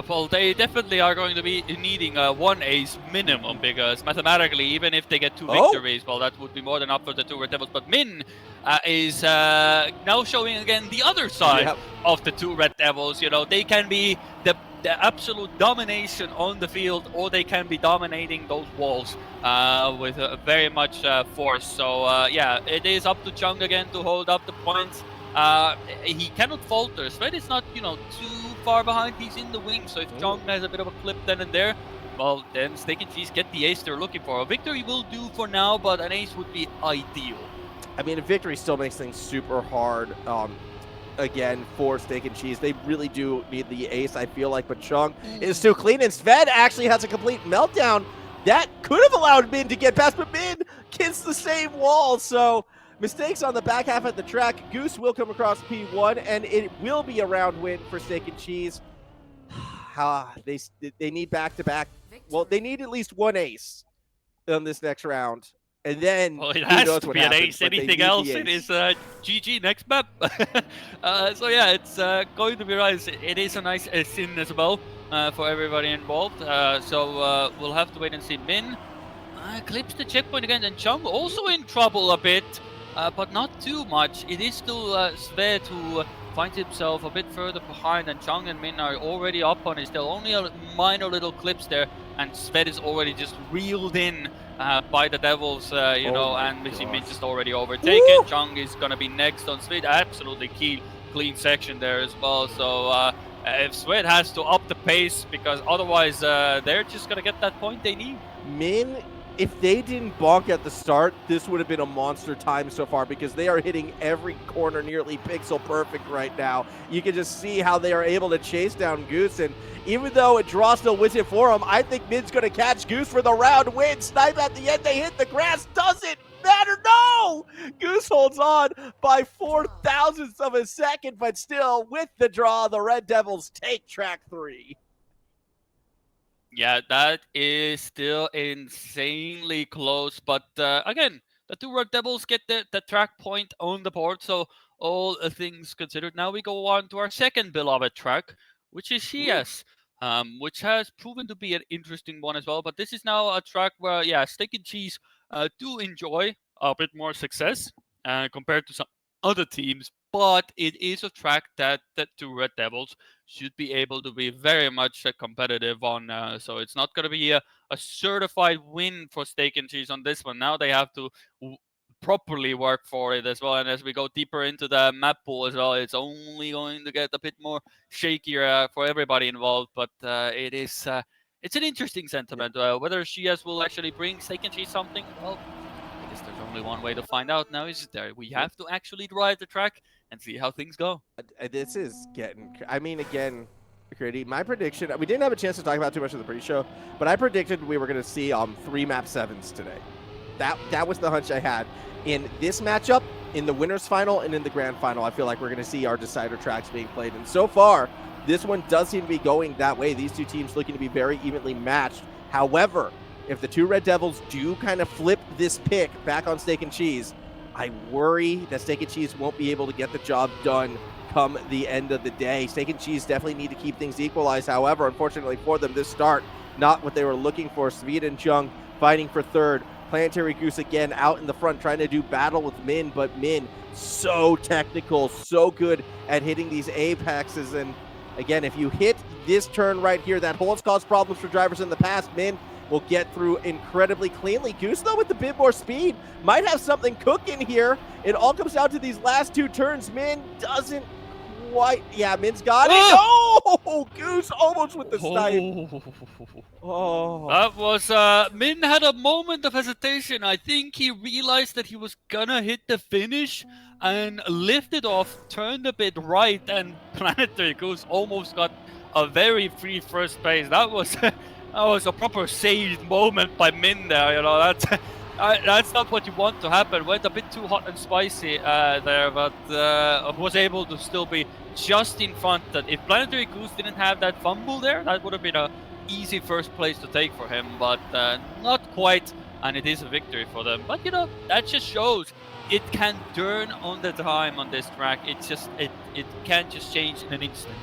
Well, they definitely are going to be needing one ace minimum because mathematically, even if they get two victories, well, that would be more than enough for the two Red Devils. But Min is now showing again the other side Yep. of the two Red Devils. You know, they can be the absolute domination on the field, or they can be dominating those walls with very much force. So yeah, it is up to Chung again to hold up the points. He cannot falter. Sved is not, too far behind. He's in the wing, so if Chung has a bit of a clip then and there, well, then Steak and Cheese get the ace they're looking for. A victory will do for now, but an ace would be ideal. I mean, a victory still makes things super hard. Again, for Steak and Cheese, they really do need the ace, I feel like, but Chung is too clean, and Sved actually has a complete meltdown. That could have allowed Min to get past, but Min gets the same wall, so mistakes on the back half of the track. Goose will come across P1, and it will be a round win for Steak and Cheese. They need back-to-back. Well, they need at least one ace on this next round. And then well, it who has knows to what be an happens, ace. but they Anything need else, the it ace. is GG next map. So yeah, it's going to be nice. It is a nice sin as well for everybody involved. So we'll have to wait and see. Min clips the checkpoint again, and Chung also in trouble a bit, but not too much. It is still Sved who finds himself a bit further behind, and Chung and Min are already up on his tail. Only a minor little clips there, and Sved is already just reeled in by the Devils, and we see Min just already overtaken. Woo! Chung is going to be next on Sved. Absolutely clean section there as well. So if Sved has to up the pace, because otherwise they're just going to get that point they need. Min, if they didn't bonk at the start, this would have been a monster time so far because they are hitting every corner nearly pixel perfect right now. You can just see how they are able to chase down Goose, and even though a draw still wins it for him, I think Min's going to catch Goose for the round win. Snipe at the end, they hit the grass. Doesn't matter, no! Goose holds on by 4,000ths of a second, but still, with the draw, the Red Devils take track 3. Yeah, that is still insanely close. But again, the two Red Devils get the track point on the board. So all things considered, now we go on to our second beloved track, which is CS, which has proven to be an interesting one as well. But this is now a track where, yeah, Steak and Cheese do enjoy a bit more success compared to some other teams. But it is a track that the two Red Devils should be able to be very much competitive on. So it's not going to be a certified win for Steak and Cheese on this one. Now they have to properly work for it as well. And as we go deeper into the map pool as well, it's only going to get a bit more shakier for everybody involved. But it is. It's an interesting sentiment. Whether Shias will actually bring Steak and Cheese something, well, I guess there's only one way to find out now. Is there? We have to actually drive the track and see how things go. This is getting. I mean, again, Kriidy, my prediction. We didn't have a chance to talk about too much of the pre-show, but I predicted we were going to see 3 map 7s today. That was the hunch I had. In this matchup, in the winners final and in the grand final, I feel like we're going to see our decider tracks being played. And so far, this one does seem to be going that way. These two teams looking to be very evenly matched. However, if the two Red Devils do kind of flip this pick back on Steak and Cheese, I worry that Steak and Cheese won't be able to get the job done come the end of the day. Steak and Cheese definitely need to keep things equalized. However, unfortunately for them, this start, not what they were looking for. Sved and Chung fighting for third. Planetary Goose again out in the front trying to do battle with Min, but Min so technical, so good at hitting these apexes. And again, if you hit this turn right here, that holds caused problems for drivers in the past. Min will get through incredibly cleanly. Goose, though, with a bit more speed, might have something cooking here. It all comes down to these last 2 turns. Min doesn't quite. Yeah, Min's got it. Oh, Goose almost with the snipe. Oh. That was, Min had a moment of hesitation. I think he realized that he was gonna hit the finish, and lifted off, turned a bit right, and Planetary Goose almost got a very free first base. That was that was a proper saved moment by Min there. You know, that's not what you want to happen. Went a bit too hot and spicy there, but was able to still be just in front. That if Planetary Goose didn't have that fumble there, that would have been a easy first place to take for him, but not quite. And it is a victory for them. But you know, that just shows it can turn on the dime on this track. It's just it can't just change in an instant.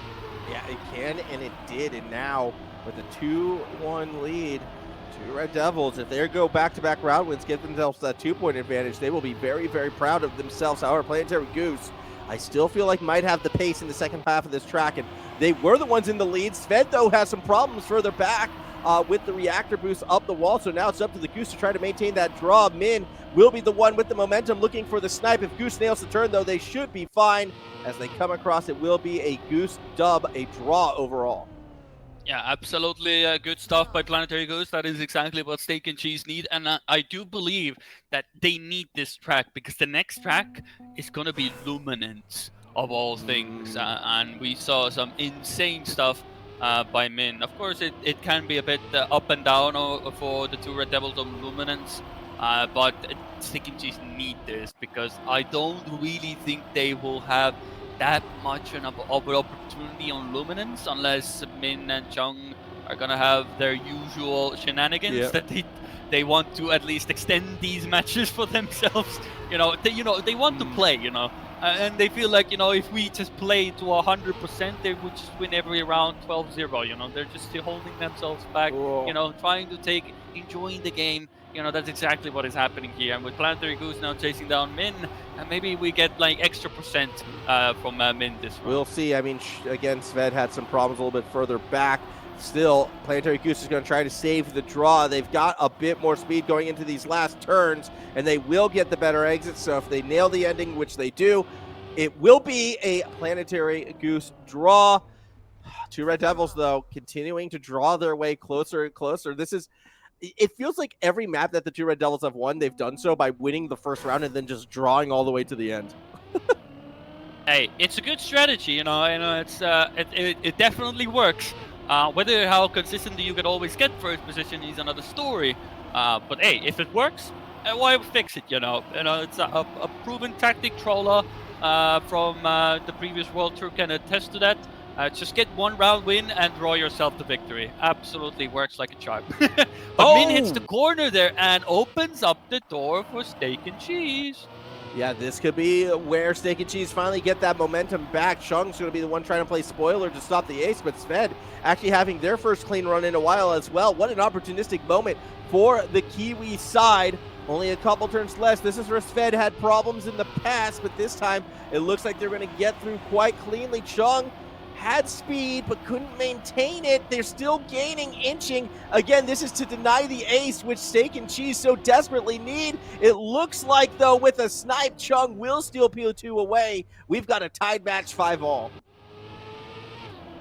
Yeah, it can, and it did. And now with a 2-1 lead, two Red Devils, if they go back-to-back round wins, give themselves that 2-point advantage, they will be very, very proud of themselves. However, Planetary Goose, I still feel like might have the pace in the second half of this track, and they were the ones in the lead. Sved, though, has some problems further back with the reactor boost up the wall, so now it's up to the Goose to try to maintain that draw. Min will be the one with the momentum looking for the snipe. If Goose nails the turn, though, they should be fine. As they come across, it will be a Goose dub, a draw overall. Yeah, absolutely good stuff by Planetary Goose. That is exactly what Steak and Cheese need. And I do believe that they need this track because the next track is going to be Luminance of all things. And we saw some insane stuff by Min. Of course, it can be a bit up and down for the two Red Devils on Luminance. But Steak and Cheese need this because I don't really think they will have that much of an opportunity on Luminance unless Min and Chung are gonna have their usual shenanigans that they want to at least extend these matches for themselves. They want to play, and they feel like, if we just play to 100%, they would just win every round 12-0. They're just holding themselves back, trying to enjoying the game. That's exactly what is happening here. And with Planetary Goose now chasing down Min, maybe we get like extra percent from Min this round. We'll see. I mean, again, Sved had some problems a little bit further back. Still, Planetary Goose is going to try to save the draw. They've got a bit more speed going into these last turns, and they will get the better exit. So if they nail the ending, which they do, it will be a Planetary Goose draw. Two Red Devils, though, continuing to draw their way closer and closer. It feels like every map that the two Red Devils have won, they've done so by winning the first round and then just drawing all the way to the end. Hey, it's a good strategy, it definitely works. Whether how consistently you can always get first position is another story. But hey, if it works, why fix it? It's a proven tactic. Troller from the previous World Tour can attest to that. Just get one round win and draw yourself the victory. Absolutely works like a charm. But Min hits the corner there and opens up the door for Steak and Cheese. Yeah, this could be where Steak and Cheese finally get that momentum back. Chung's going to be the one trying to play spoiler to stop the ace, but Sved actually having their first clean run in a while as well. What an opportunistic moment for the Kiwi side. Only a couple turns less. This is where Sved had problems in the past, but this time it looks like they're going to get through quite cleanly. Chung had speed but couldn't maintain it. They're still gaining, inching. Again, this is to deny the ace, which Steak and Cheese so desperately need. It looks like, though, with a snipe, Chung will steal PO2 away. We've got a tied match 5-all.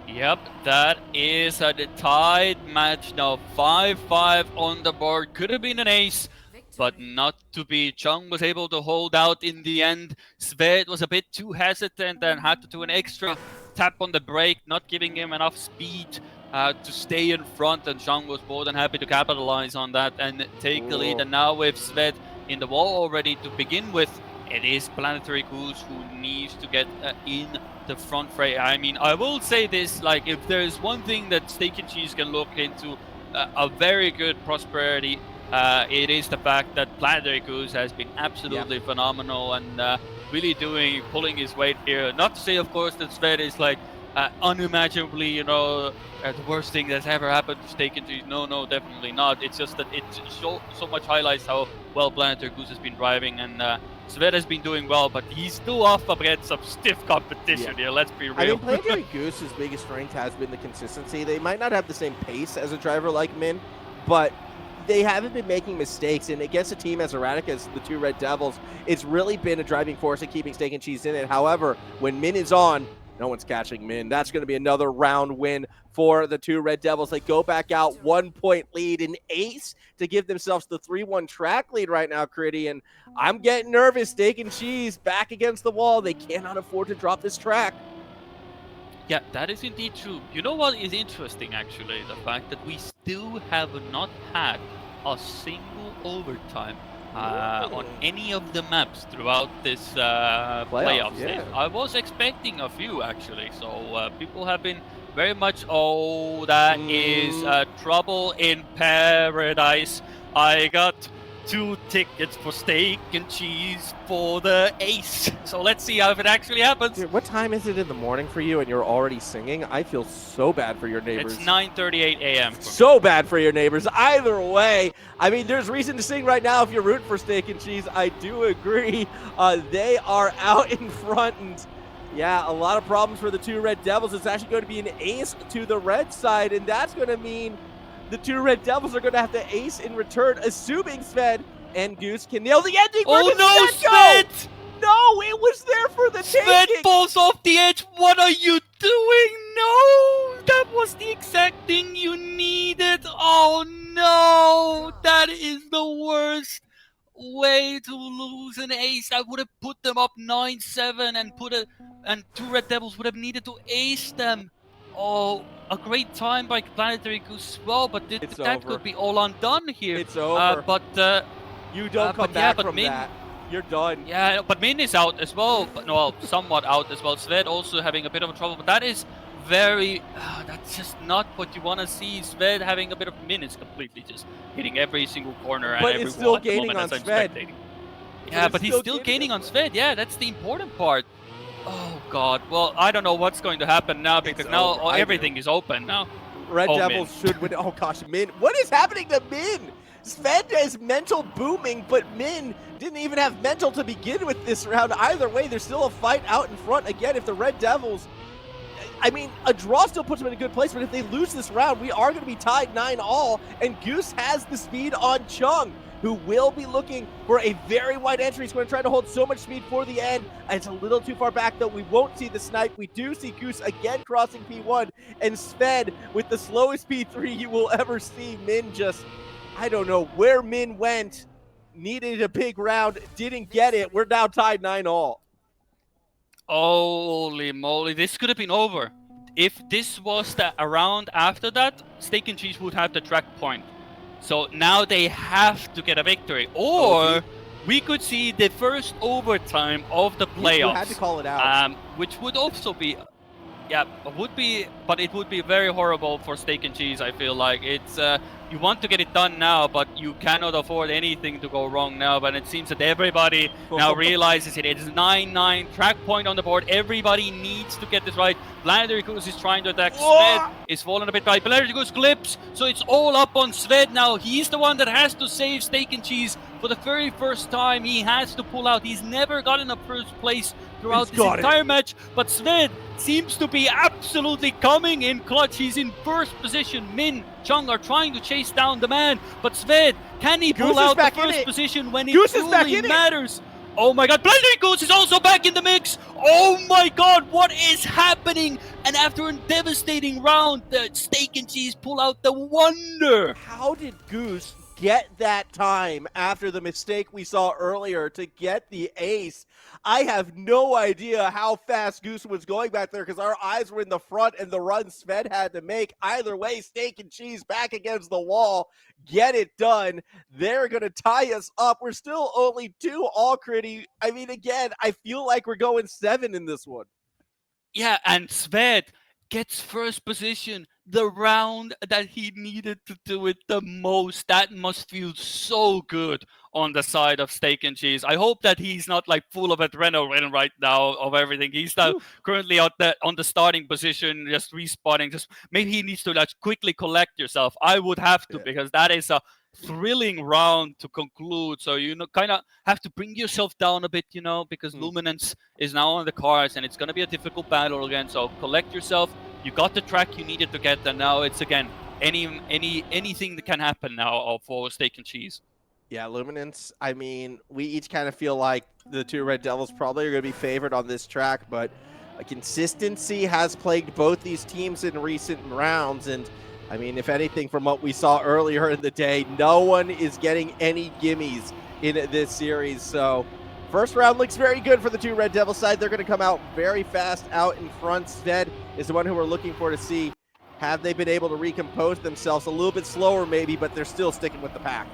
Yep, that is a tied match now. 5-5 on the board. Could have been an ace, but not to be. Chung was able to hold out in the end. Sved was a bit too hesitant and had to do an extra tap on the brake, not giving him enough speed to stay in front, and Chung was more than happy to capitalize on that and take the lead. And now with Sved in the wall already to begin with, it is Planetary Goose who needs to get in the front fray. I mean, I will say this, like, if there's one thing that Steak and Cheese can look into a very good prosperity, it is the fact that Planetary Goose has been absolutely phenomenal and really pulling his weight here. Not to say, of course, that Sved is like unimaginably, the worst thing that's ever happened to Steak and Cheese. No, definitely not. It's just that it so much highlights how well Planetary Goose has been driving, and Sved has been doing well, but he's still off against some stiff competition here. Let's be real. I mean, Planetary Goose's biggest strength has been the consistency. They might not have the same pace as a driver like Min, but they haven't been making mistakes, and against a team as erratic as the two Red Devils, it's really been a driving force in keeping Steak and Cheese in it. However, when Min is on, No one's catching Min. That's going to be another round win for the two Red Devils. They go back out 1 point lead, an ace to give themselves the 3-1 track lead right now, Kriidy. And I'm getting nervous. Steak and Cheese back against the wall. They cannot afford to drop this track. Yeah, that is indeed true. You know what is interesting, actually? The fact that we still have not had a single overtime on any of the maps throughout this playoff stage. Yeah. I was expecting a few, actually. So people have been very much, oh, that is trouble in paradise. I got 2 tickets for Steak and Cheese for the ace. So let's see how if it actually happens. Dude, what time is it in the morning for you and you're already singing? I feel so bad for your neighbors. It's 9:38 a.m. So bad for your neighbors. Either way, I mean, there's reason to sing right now if you're rooting for Steak and Cheese. I do agree. They are out in front, and yeah, a lot of problems for the two Red Devils. It's actually going to be an ace to the red side, and that's going to mean the two Red Devils are going to have to ace in return, assuming Sved and Goose can nail the ending. Oh no, Sved! No, it was there for the Sved taking. falls off the edge. What are you doing? No, that was the exact thing you needed. Oh no, that is the worst way to lose an ace. I would have put them up 9-7 and two Red Devils would have needed to ace them. Oh, a great time by Planetary Goose as well, but that could be all undone here. It's over. You don't come back from Min, that. You're done. Yeah, but Min is out as well. But no, somewhat out as well. Sved also having a bit of trouble, but that is very. That's just not what you want to see. Sved having a bit of Min is completely just hitting every single corner and every wall at the moment as I'm spectating. Yeah, but he's still gaining on Sved. Yeah, that's the important part. Oh God. Well, I don't know what's going to happen now because now everything is open now. Red Devils should win. Oh gosh, Min. What is happening to Min? Sved is mental booming, but Min didn't even have mental to begin with this round. Either way, there's still a fight out in front. Again, if the Red Devils, I mean, a draw still puts them in a good place, but if they lose this round, we are going to be tied 9-all, and Goose has the speed on Chung, who will be looking for a very wide entry. He's going to try to hold so much speed for the end. It's a little too far back, though. We won't see the snipe. We do see Goose again crossing P1, and Sved with the slowest P3 you will ever see. Min just, I don't know where Min went. Needed a big round, didn't get it. We're now tied 9-all. Holy moly, this could have been over. If this was a round after that, Steak and Cheese would have the track point. So now they have to get a victory. Or we could see the first overtime of the playoffs. You had to call it out. Which would also be, yeah, but it would be very horrible for Steak and Cheese, I feel like. It's, you want to get it done now, but you cannot afford anything to go wrong now. But it seems that everybody now realizes it. It is 9-9, track point on the board. Everybody needs to get this right. Planetary Goose is trying to attack. Sved is falling a bit by. Planetary Goose clips, so it's all up on Sved now. He's the one that has to save Steak and Cheese for the very first time. He has to pull out. He's never gotten a first place throughout this entire match, but Sved seems to be absolutely coming in clutch. He's in first position. Min, Chung are trying to chase down the man, but Sved, can he pull out the first position when it truly matters? Oh my God, Planetary Goose is also back in the mix. Oh my God, what is happening? And after a devastating round, the Steak and Cheese pull out the wonder. How did Goose get that time after the mistake we saw earlier to get the ace? I have no idea how fast Goose was going back there because our eyes were in the front and the run Sved had to make. Either way, Steak and Cheese back against the wall. Get it done. They're going to tie us up. We're still only 2-all, Kriidy. I mean, again, I feel like we're going 7 in this one. Yeah, and Sved gets first position, the round that he needed to do it the most. That must feel so good on the side of Steak and Cheese. I hope that he's not like full of adrenaline right now of everything. He's now currently on the starting position, just respawning. Just maybe he needs to like quickly collect yourself. I would have to because that is a thrilling round to conclude. So you know, kind of have to bring yourself down a bit, you know, because Luminance is now on the cards and it's going to be a difficult battle again. So collect yourself. You got the track you needed to get, and now it's again anything that can happen now for Steak and Cheese. Yeah, Luminance, I mean, we each kind of feel like the two Red Devils probably are going to be favored on this track, but Consistency has plagued both these teams in recent rounds, and I mean, if anything, from what we saw earlier in the day, no one is getting any gimmies in this series. So first round looks very good for the two Red Devil side. They're going to come out very fast out in front. Sved is the one who we're looking for to see, have they been able to recompose themselves a little bit slower maybe, but they're still sticking with the pack.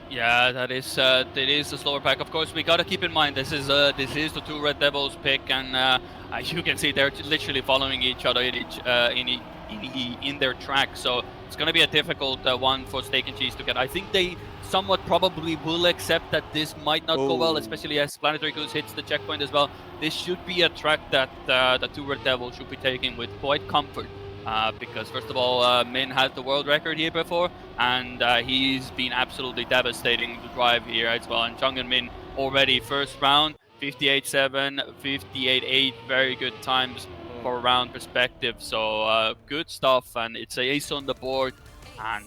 Yeah, that is a slower pack. Of course, we gotta keep in mind this is the two Red Devils pick, and you can see they're literally following each other in their track. So it's gonna be a difficult one for Steak and Cheese to get. I think they somewhat probably will accept that this might not go well, especially as Planetary Goose hits the checkpoint as well. This should be a track that the two Red Devils should be taking with quite comfort. Because first of all, Min had the world record here before, and he's been absolutely devastating to drive here as well. And Chung and Min already first round, 58.7, 58.8, very good times for a round perspective. So good stuff, and it's a ace on the board, and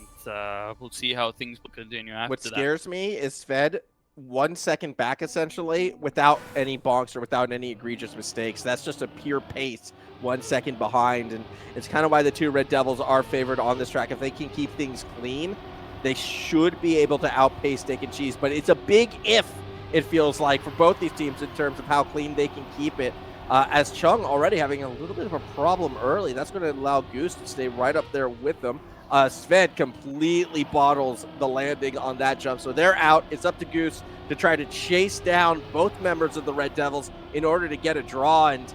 we'll see how things will continue after What that. scares me is Sved 1 second back essentially without any bonks or without any egregious mistakes. That's just a pure pace 1 second behind, and it's kind of why the two Red Devils are favored on this track. If they can keep things clean, they should be able to outpace Steak and Cheese, but it's a big if, it feels like, for both these teams in terms of how clean they can keep it. As Chung already having a little bit of a problem early, that's going to allow Goose to stay right up there with them. Sved completely bottles the landing on that jump, so they're out. It's up to Goose to try to chase down both members of the Red Devils in order to get a draw, and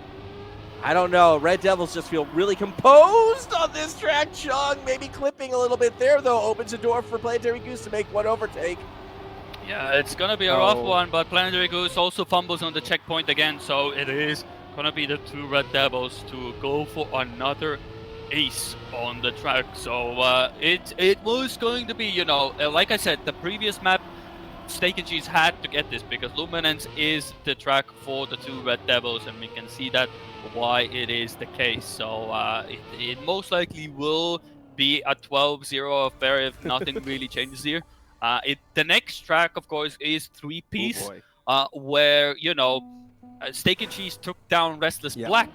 I don't know, Red Devils just feel really composed on this track. Chung maybe clipping a little bit there, though, opens a door for Planetary Goose to make one overtake. Yeah, it's gonna be a rough one, but Planetary Goose also fumbles on the checkpoint again, so it is gonna be the two Red Devils to go for another ace on the track. So it was going to be, you know, like I said, the previous map, Steak and Cheese had to get this because Luminance is the track for the two Red Devils, and we can see that why it is the case. So it most likely will be a 12-0 affair if nothing really changes here. The next track, of course, is three-piece, where, you know, Steak and Cheese took down Restless Black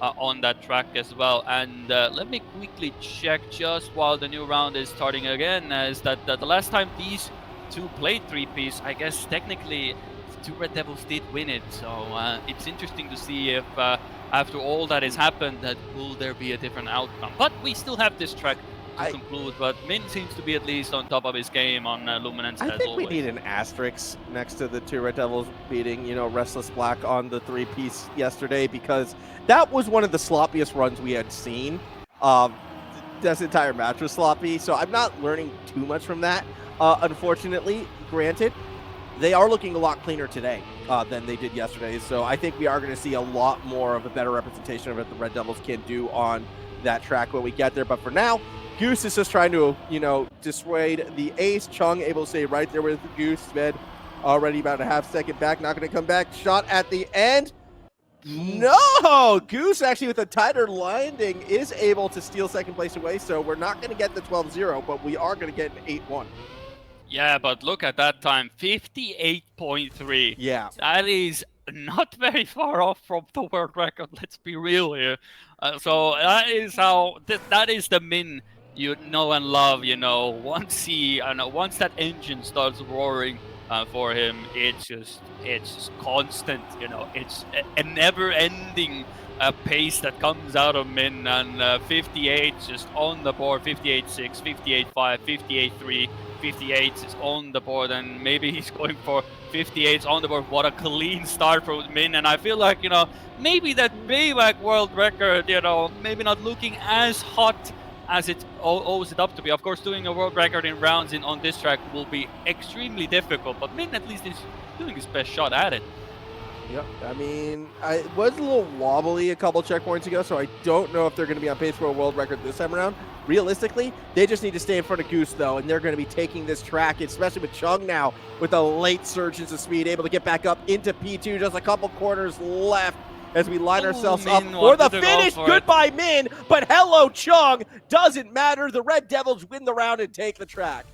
on that track as well. And let me quickly check just while the new round is starting again, is that the last time these two played three-piece, I guess technically the two Red Devils did win it. So it's interesting to see if after all that has happened, that will there be a different outcome. But we still have this track to conclude, but Min seems to be at least on top of his game on Luminance as always. I think we need an asterisk next to the two Red Devils beating, you know, Restless Black on the three-piece yesterday, because that was one of the sloppiest runs we had seen. This entire match was sloppy, so I'm not learning too much from that, unfortunately. Granted, they are looking a lot cleaner today than they did yesterday, so I think we are going to see a lot more of a better representation of what the Red Devils can do on that track when we get there. But for now, Goose is just trying to, you know, dissuade the ace. Chung able to stay right there with Goose. Sved already about a half second back, not going to come back. Shot at the end. No! Goose actually with a tighter landing is able to steal second place away, so we're not going to get the 12-0, but we are going to get an 8-1. Yeah, but look at that time, 58.3. Yeah. That is not very far off from the world record, let's be real here. So that is how, that is the Min you know and love, you know. Once that engine starts roaring for him, it's just constant, you know. It's a never-ending pace that comes out of Min, and 58 just on the board, 58.6, 58.5, 58.3, 58 is on the board, and maybe he's going for 58 on the board. What a clean start for Min, and I feel like, you know, maybe that Bayback world record, you know, maybe not looking as hot as it owes it up to be. Of course, doing a world record in rounds on this track will be extremely difficult, but Min at least is doing his best shot at it. Yep, I mean, it was a little wobbly a couple checkpoints ago, so I don't know if they're going to be on pace for a world record this time around. Realistically, they just need to stay in front of Goose, though, and they're going to be taking this track, especially with Chung now with a late surge into speed, able to get back up into P2. Just a couple corners left as we line ourselves up for the finish. Goodbye, Min, but hello, Chung. Doesn't matter. The Red Devils win the round and take the track.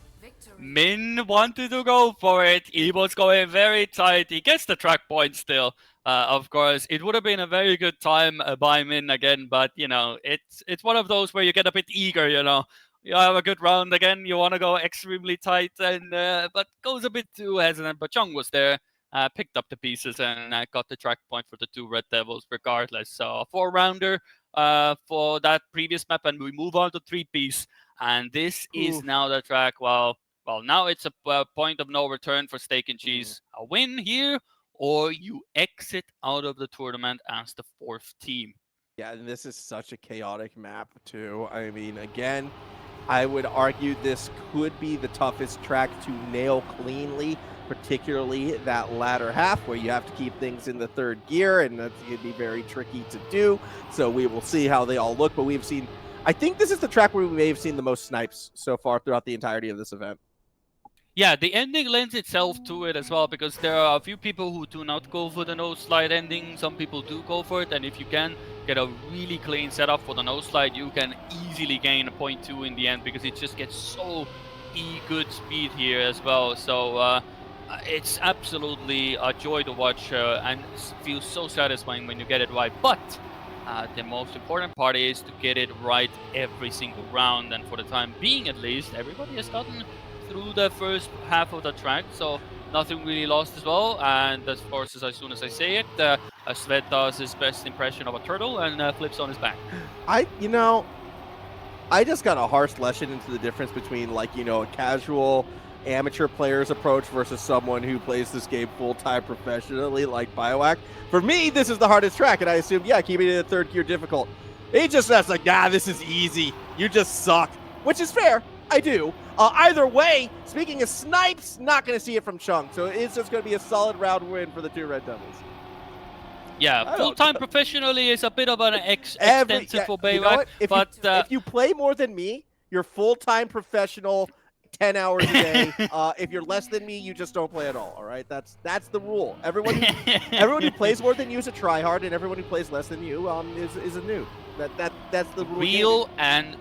Min wanted to go for it. He was going very tight. He gets the track point still. Of course, it would have been a very good time by Min again, but it's one of those where you get a bit eager. You have a good round again, you want to go extremely tight, and but goes a bit too hesitant. But Chung was there, picked up the pieces, and got the track point for the two Red Devils regardless. So a 4-rounder for that previous map, and we move on to 3-piece. And this is now the track. Well, now it's a point of no return for Steak and Cheese. A win here, or you exit out of the tournament as the 4th team. Yeah, and this is such a chaotic map, too. I mean, again, I would argue this could be the toughest track to nail cleanly, particularly that latter half where you have to keep things in the 3rd gear, and that's going to be very tricky to do. So we will see how they all look, but we've seen, I think this is the track where we may have seen the most snipes so far throughout the entirety of this event. Yeah, the ending lends itself to it as well, because there are a few people who do not go for the no slide ending. Some people do go for it, and if you can get a really clean setup for the no slide, you can easily gain a 0.2 in the end, because it just gets so good speed here as well. So it's absolutely a joy to watch, and feels so satisfying when you get it right. But the most important part is to get it right every single round, and for the time being at least, everybody has gotten through the first half of the track, so nothing really lost as well. And of course, as soon as I say it, Svet does his best impression of a turtle and flips on his back. I just got a harsh lesson into the difference between, like, a casual amateur player's approach versus someone who plays this game full-time professionally like Biowack. For me, this is the hardest track, and I assume, keeping it in 3rd gear difficult. He just that's like, this is easy. You just suck, which is fair. I do. Either way, speaking of snipes, not going to see it from Chung. So it's just going to be a solid round win for the two Red Devils. Yeah, full-time professionally is a bit of an extensive for Biowack. If you play more than me, you're full-time professional 10 hours a day. If you're less than me, you just don't play at all right? That's the rule. Everyone who plays more than you is a tryhard, and everyone who plays less than you is a noob. That's the rule. Real and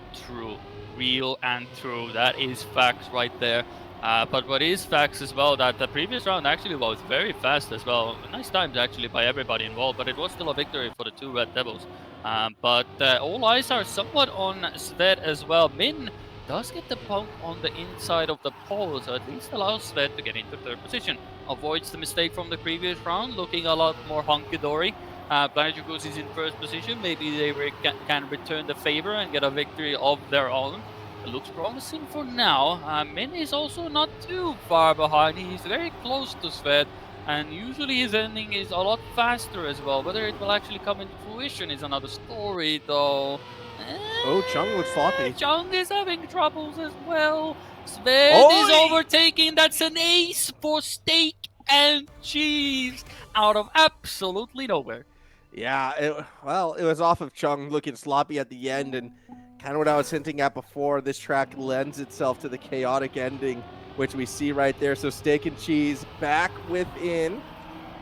true. That is facts right there. But what is facts as well, that the previous round actually was very fast as well. Nice times actually by everybody involved, but it was still a victory for the two Red Devils. But all eyes are somewhat on Svet as well. Min does get the poke on the inside of the pole, so at least allows Svet to get into 3rd position. Avoids the mistake from the previous round, looking a lot more hunky-dory. Planet Goose is in 1st position. Maybe they can return the favor and get a victory of their own. It looks promising for now. Min is also not too far behind. He's very close to Svet, and usually his ending is a lot faster as well. Whether it will actually come into fruition is another story, though. Chung looks sloppy. Chung is having troubles as well. Svet is overtaking. That's an ace for Steak and Cheese out of absolutely nowhere. Yeah, it was off of Chung looking sloppy at the end, and kind of what I was hinting at before. This track lends itself to the chaotic ending, which we see right there. So Steak and Cheese back within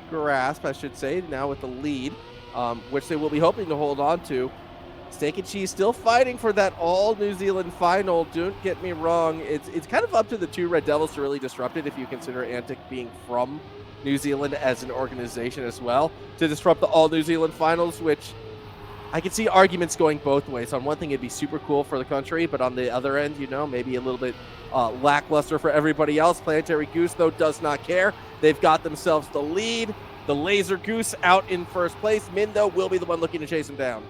grasp, I should say, now with the lead, which they will be hoping to hold on to. Steak and Cheese still fighting for that all New Zealand final. Don't get me wrong. It's kind of up to the two Red Devils to really disrupt it, if you consider Antic being from New Zealand as an organization as well, to disrupt the all New Zealand finals, which I could see arguments going both ways. On one thing, it'd be super cool for the country, but on the other end, maybe a little bit lackluster for everybody else. Planetary Goose, though, does not care. They've got themselves the lead. The Laser Goose out in 1st place. Min, though, will be the one looking to chase him down.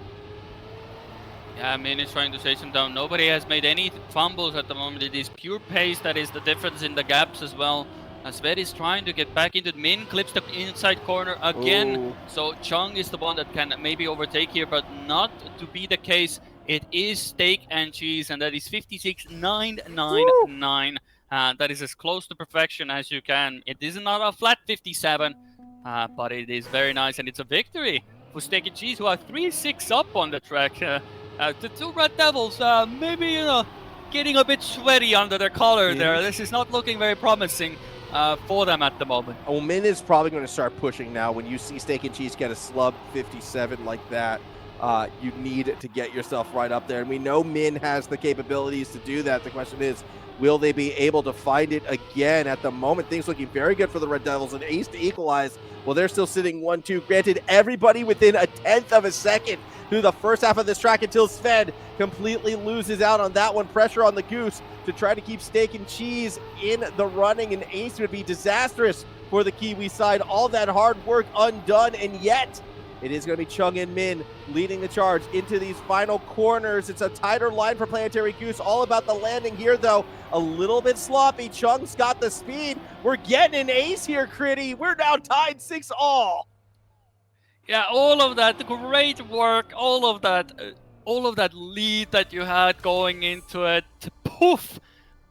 Yeah, Min is trying to chase him down. Nobody has made any fumbles at the moment. It is pure pace that is the difference in the gaps as well. Svet is trying to get back into Min, clips the inside corner again. Ooh. So Chung is the one that can maybe overtake here, but not to be the case. It is Steak and Cheese, and that is 56.999. That is as close to perfection as you can. It is not a flat 57, but it is very nice, and it's a victory for Steak and Cheese, who are 3-6 up on the track. The two Red Devils, maybe getting a bit sweaty under their collar there. This is not looking very promising for them at the moment. Min is probably going to start pushing now. When you see Steak and Cheese get a slub 57 like that, you need to get yourself right up there. And we know Min has the capabilities to do that. The question is, will they be able to find it again? At the moment, things looking very good for the Red Devils. An ace to equalize. Well, they're still sitting 1-2. Granted, everybody within a tenth of a second through the first half of this track until Sved completely loses out on that one. Pressure on the Goose to try to keep Steak and Cheese in the running. An ace would be disastrous for the Kiwi side. All that hard work undone, and yet it is going to be Chung and Min leading the charge into these final corners. It's a tighter line for Planetary Goose. All about the landing here, though. A little bit sloppy. Chung's got the speed. We're getting an ace here, Kriidy. We're now tied 6-all. Yeah, all of that great work, all of that lead that you had going into it, poof,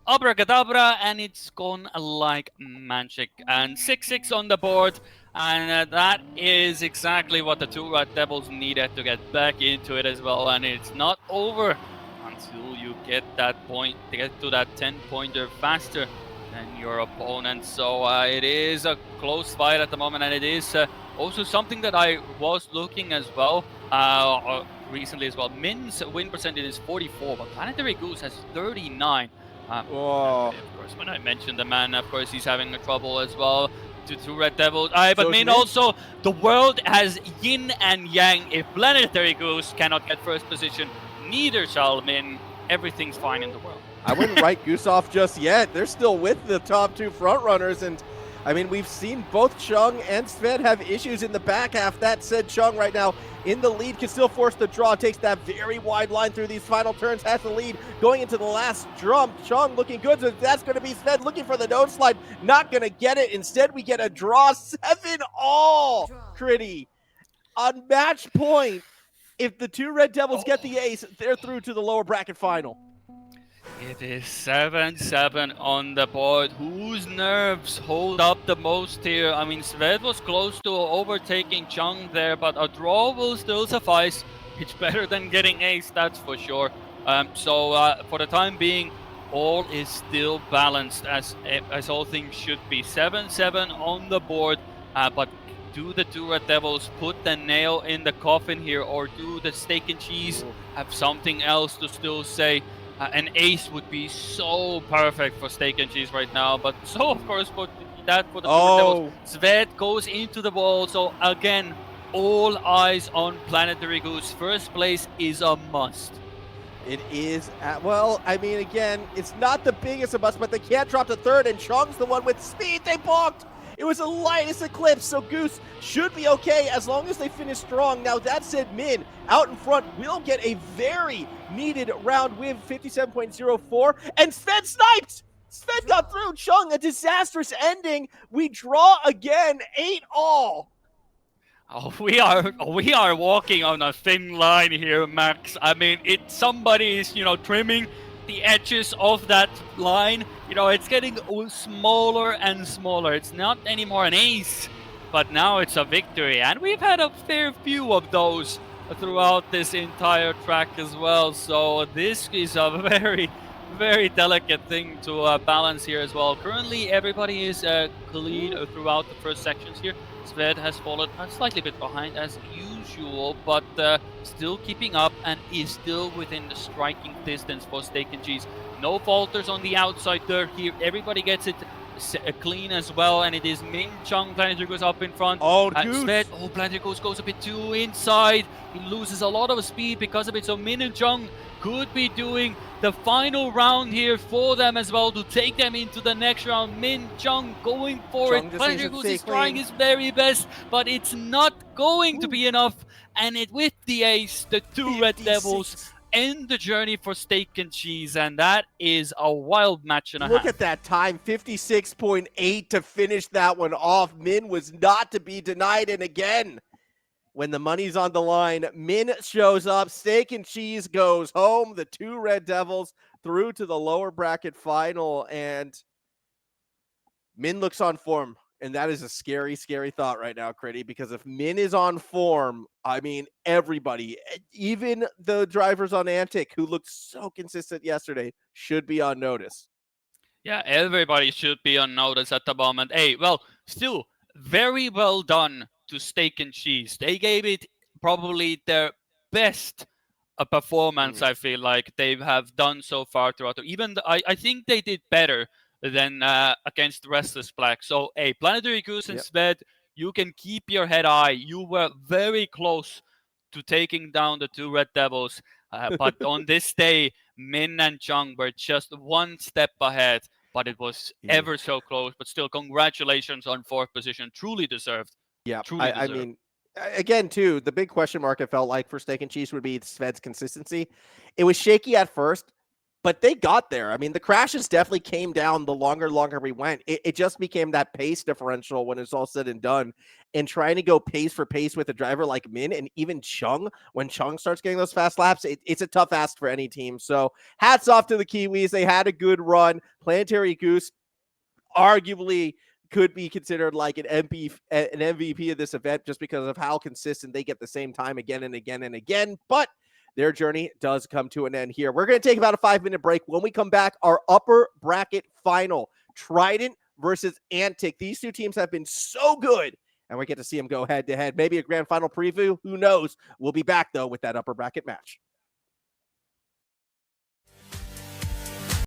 abracadabra, and it's gone like magic. And 6-6 on the board, and that is exactly what the two Red Devils needed to get back into it as well. And it's not over until you get that point, to get to that 10-pointer faster than your opponent. So it is a close fight at the moment, and it is also something that I was looking as well recently as well. Min's win percentage is 44, but Planetary Goose has 39. Of course, when I mentioned the man, of course, he's having trouble as well to Red Devils. But So is Min Min. also, the world has yin and yang. If Planetary Goose cannot get first position, neither shall Min. Everything's fine in the world. I wouldn't write Goose off just yet. They're still with the top two frontrunners, and I mean, we've seen both Chung and Sved have issues in the back half. That said, Chung right now in the lead, can still force the draw, takes that very wide line through these final turns, has the lead going into the last jump. Chung looking good, so that's going to be Sved looking for the nose slide, not going to get it. Instead, we get a draw, 7-all, Kriidy. On match point, if the two Red Devils get the ace, they're through to the lower bracket final. It is 7-7 on the board. Whose nerves hold up the most here? I mean, Sved was close to overtaking Chung there, but a draw will still suffice. It's better than getting ace, that's for sure. So for the time being, all is still balanced as all things should be. 7-7 on the board, but do the two Red Devils put the nail in the coffin here, or do the Steak and Cheese have something else to still say? An ace would be so perfect for Steak and Cheese right now, but so of course for the two Red Devils. Sved goes into the wall, so again, all eyes on Planetary Goose. First place is a must. It is, well, I mean, again, it's not the biggest of must, but they can't drop to third, and Chung's the one with speed. They balked. It was the lightest eclipse, so Goose should be okay as long as they finish strong. Now, that said, Min out in front will get a very needed round with 57.04, and Sved sniped! Sved got through. Chung, a disastrous ending. We draw again, 8-all. Oh, we are walking on a thin line here, Max. I mean, somebody is, trimming the edges of that line. It's getting smaller and smaller. It's not anymore an ace, but now it's a victory. And we've had a fair few of those throughout this entire track as well. So this is a very, very delicate thing to balance here as well. Currently, everybody is clean throughout the first sections here. Sved has fallen a slightly bit behind as usual, but still keeping up and is still within the striking distance for Steak and Cheese. No falters on the outside there here. Everybody gets it clean as well, and it is Min, Chung, Planetary goes up in front. Sved, Planetary goes a bit too inside. He loses a lot of speed because of it, so Min and Chung could be doing the final round here for them as well to take them into the next round. Min, Chung going for it. Planetary Goose is trying his very best, but it's not going to be enough. And with the ace, the two Red Devils end the journey for Steak and Cheese, and that is a wild match and a half. Look at that time, 56.8 to finish that one off. Min was not to be denied, and again, when the money's on the line, Min shows up, Steak and Cheese goes home. The two Red Devils through to the lower bracket final, and Min looks on form. And that is a scary, scary thought right now, Kriidy, because if Min is on form, I mean, everybody, even the drivers on Antic, who looked so consistent yesterday, should be on notice. Yeah, everybody should be on notice at the moment. Hey, well, still, very well done to Steak and Cheese. They gave it probably their best performance Mhm. I feel like they have done so far throughout. I think they did better than against Restless Black. So, Planetary Goose and Yep. Sved, you can keep your head high. You were very close to taking down the two Red Devils, but on this day, Min and Chung were just one step ahead. But it was Yeah. ever so close. But still, congratulations on fourth position. Truly deserved. Yeah, Truly I deserved. mean, again, too, the big question mark it felt like for Steak and Cheese would be Sved's consistency. It was shaky at first, but they got there. I mean, the crashes definitely came down the longer we went. It just became that pace differential when it's all said and done. And trying to go pace for pace with a driver like Min and even Chung, when Chung starts getting those fast laps, it's a tough ask for any team. So hats off to the Kiwis. They had a good run. Planetary Goose arguably could be considered like an MVP of this event just because of how consistent they get the same time again and again and again. But their journey does come to an end here. We're going to take about a 5-minute break. When we come back, our upper bracket final, Trident versus Antic. These two teams have been so good, and we get to see them go head to head. Maybe a grand final preview. Who knows? We'll be back, though, with that upper bracket match.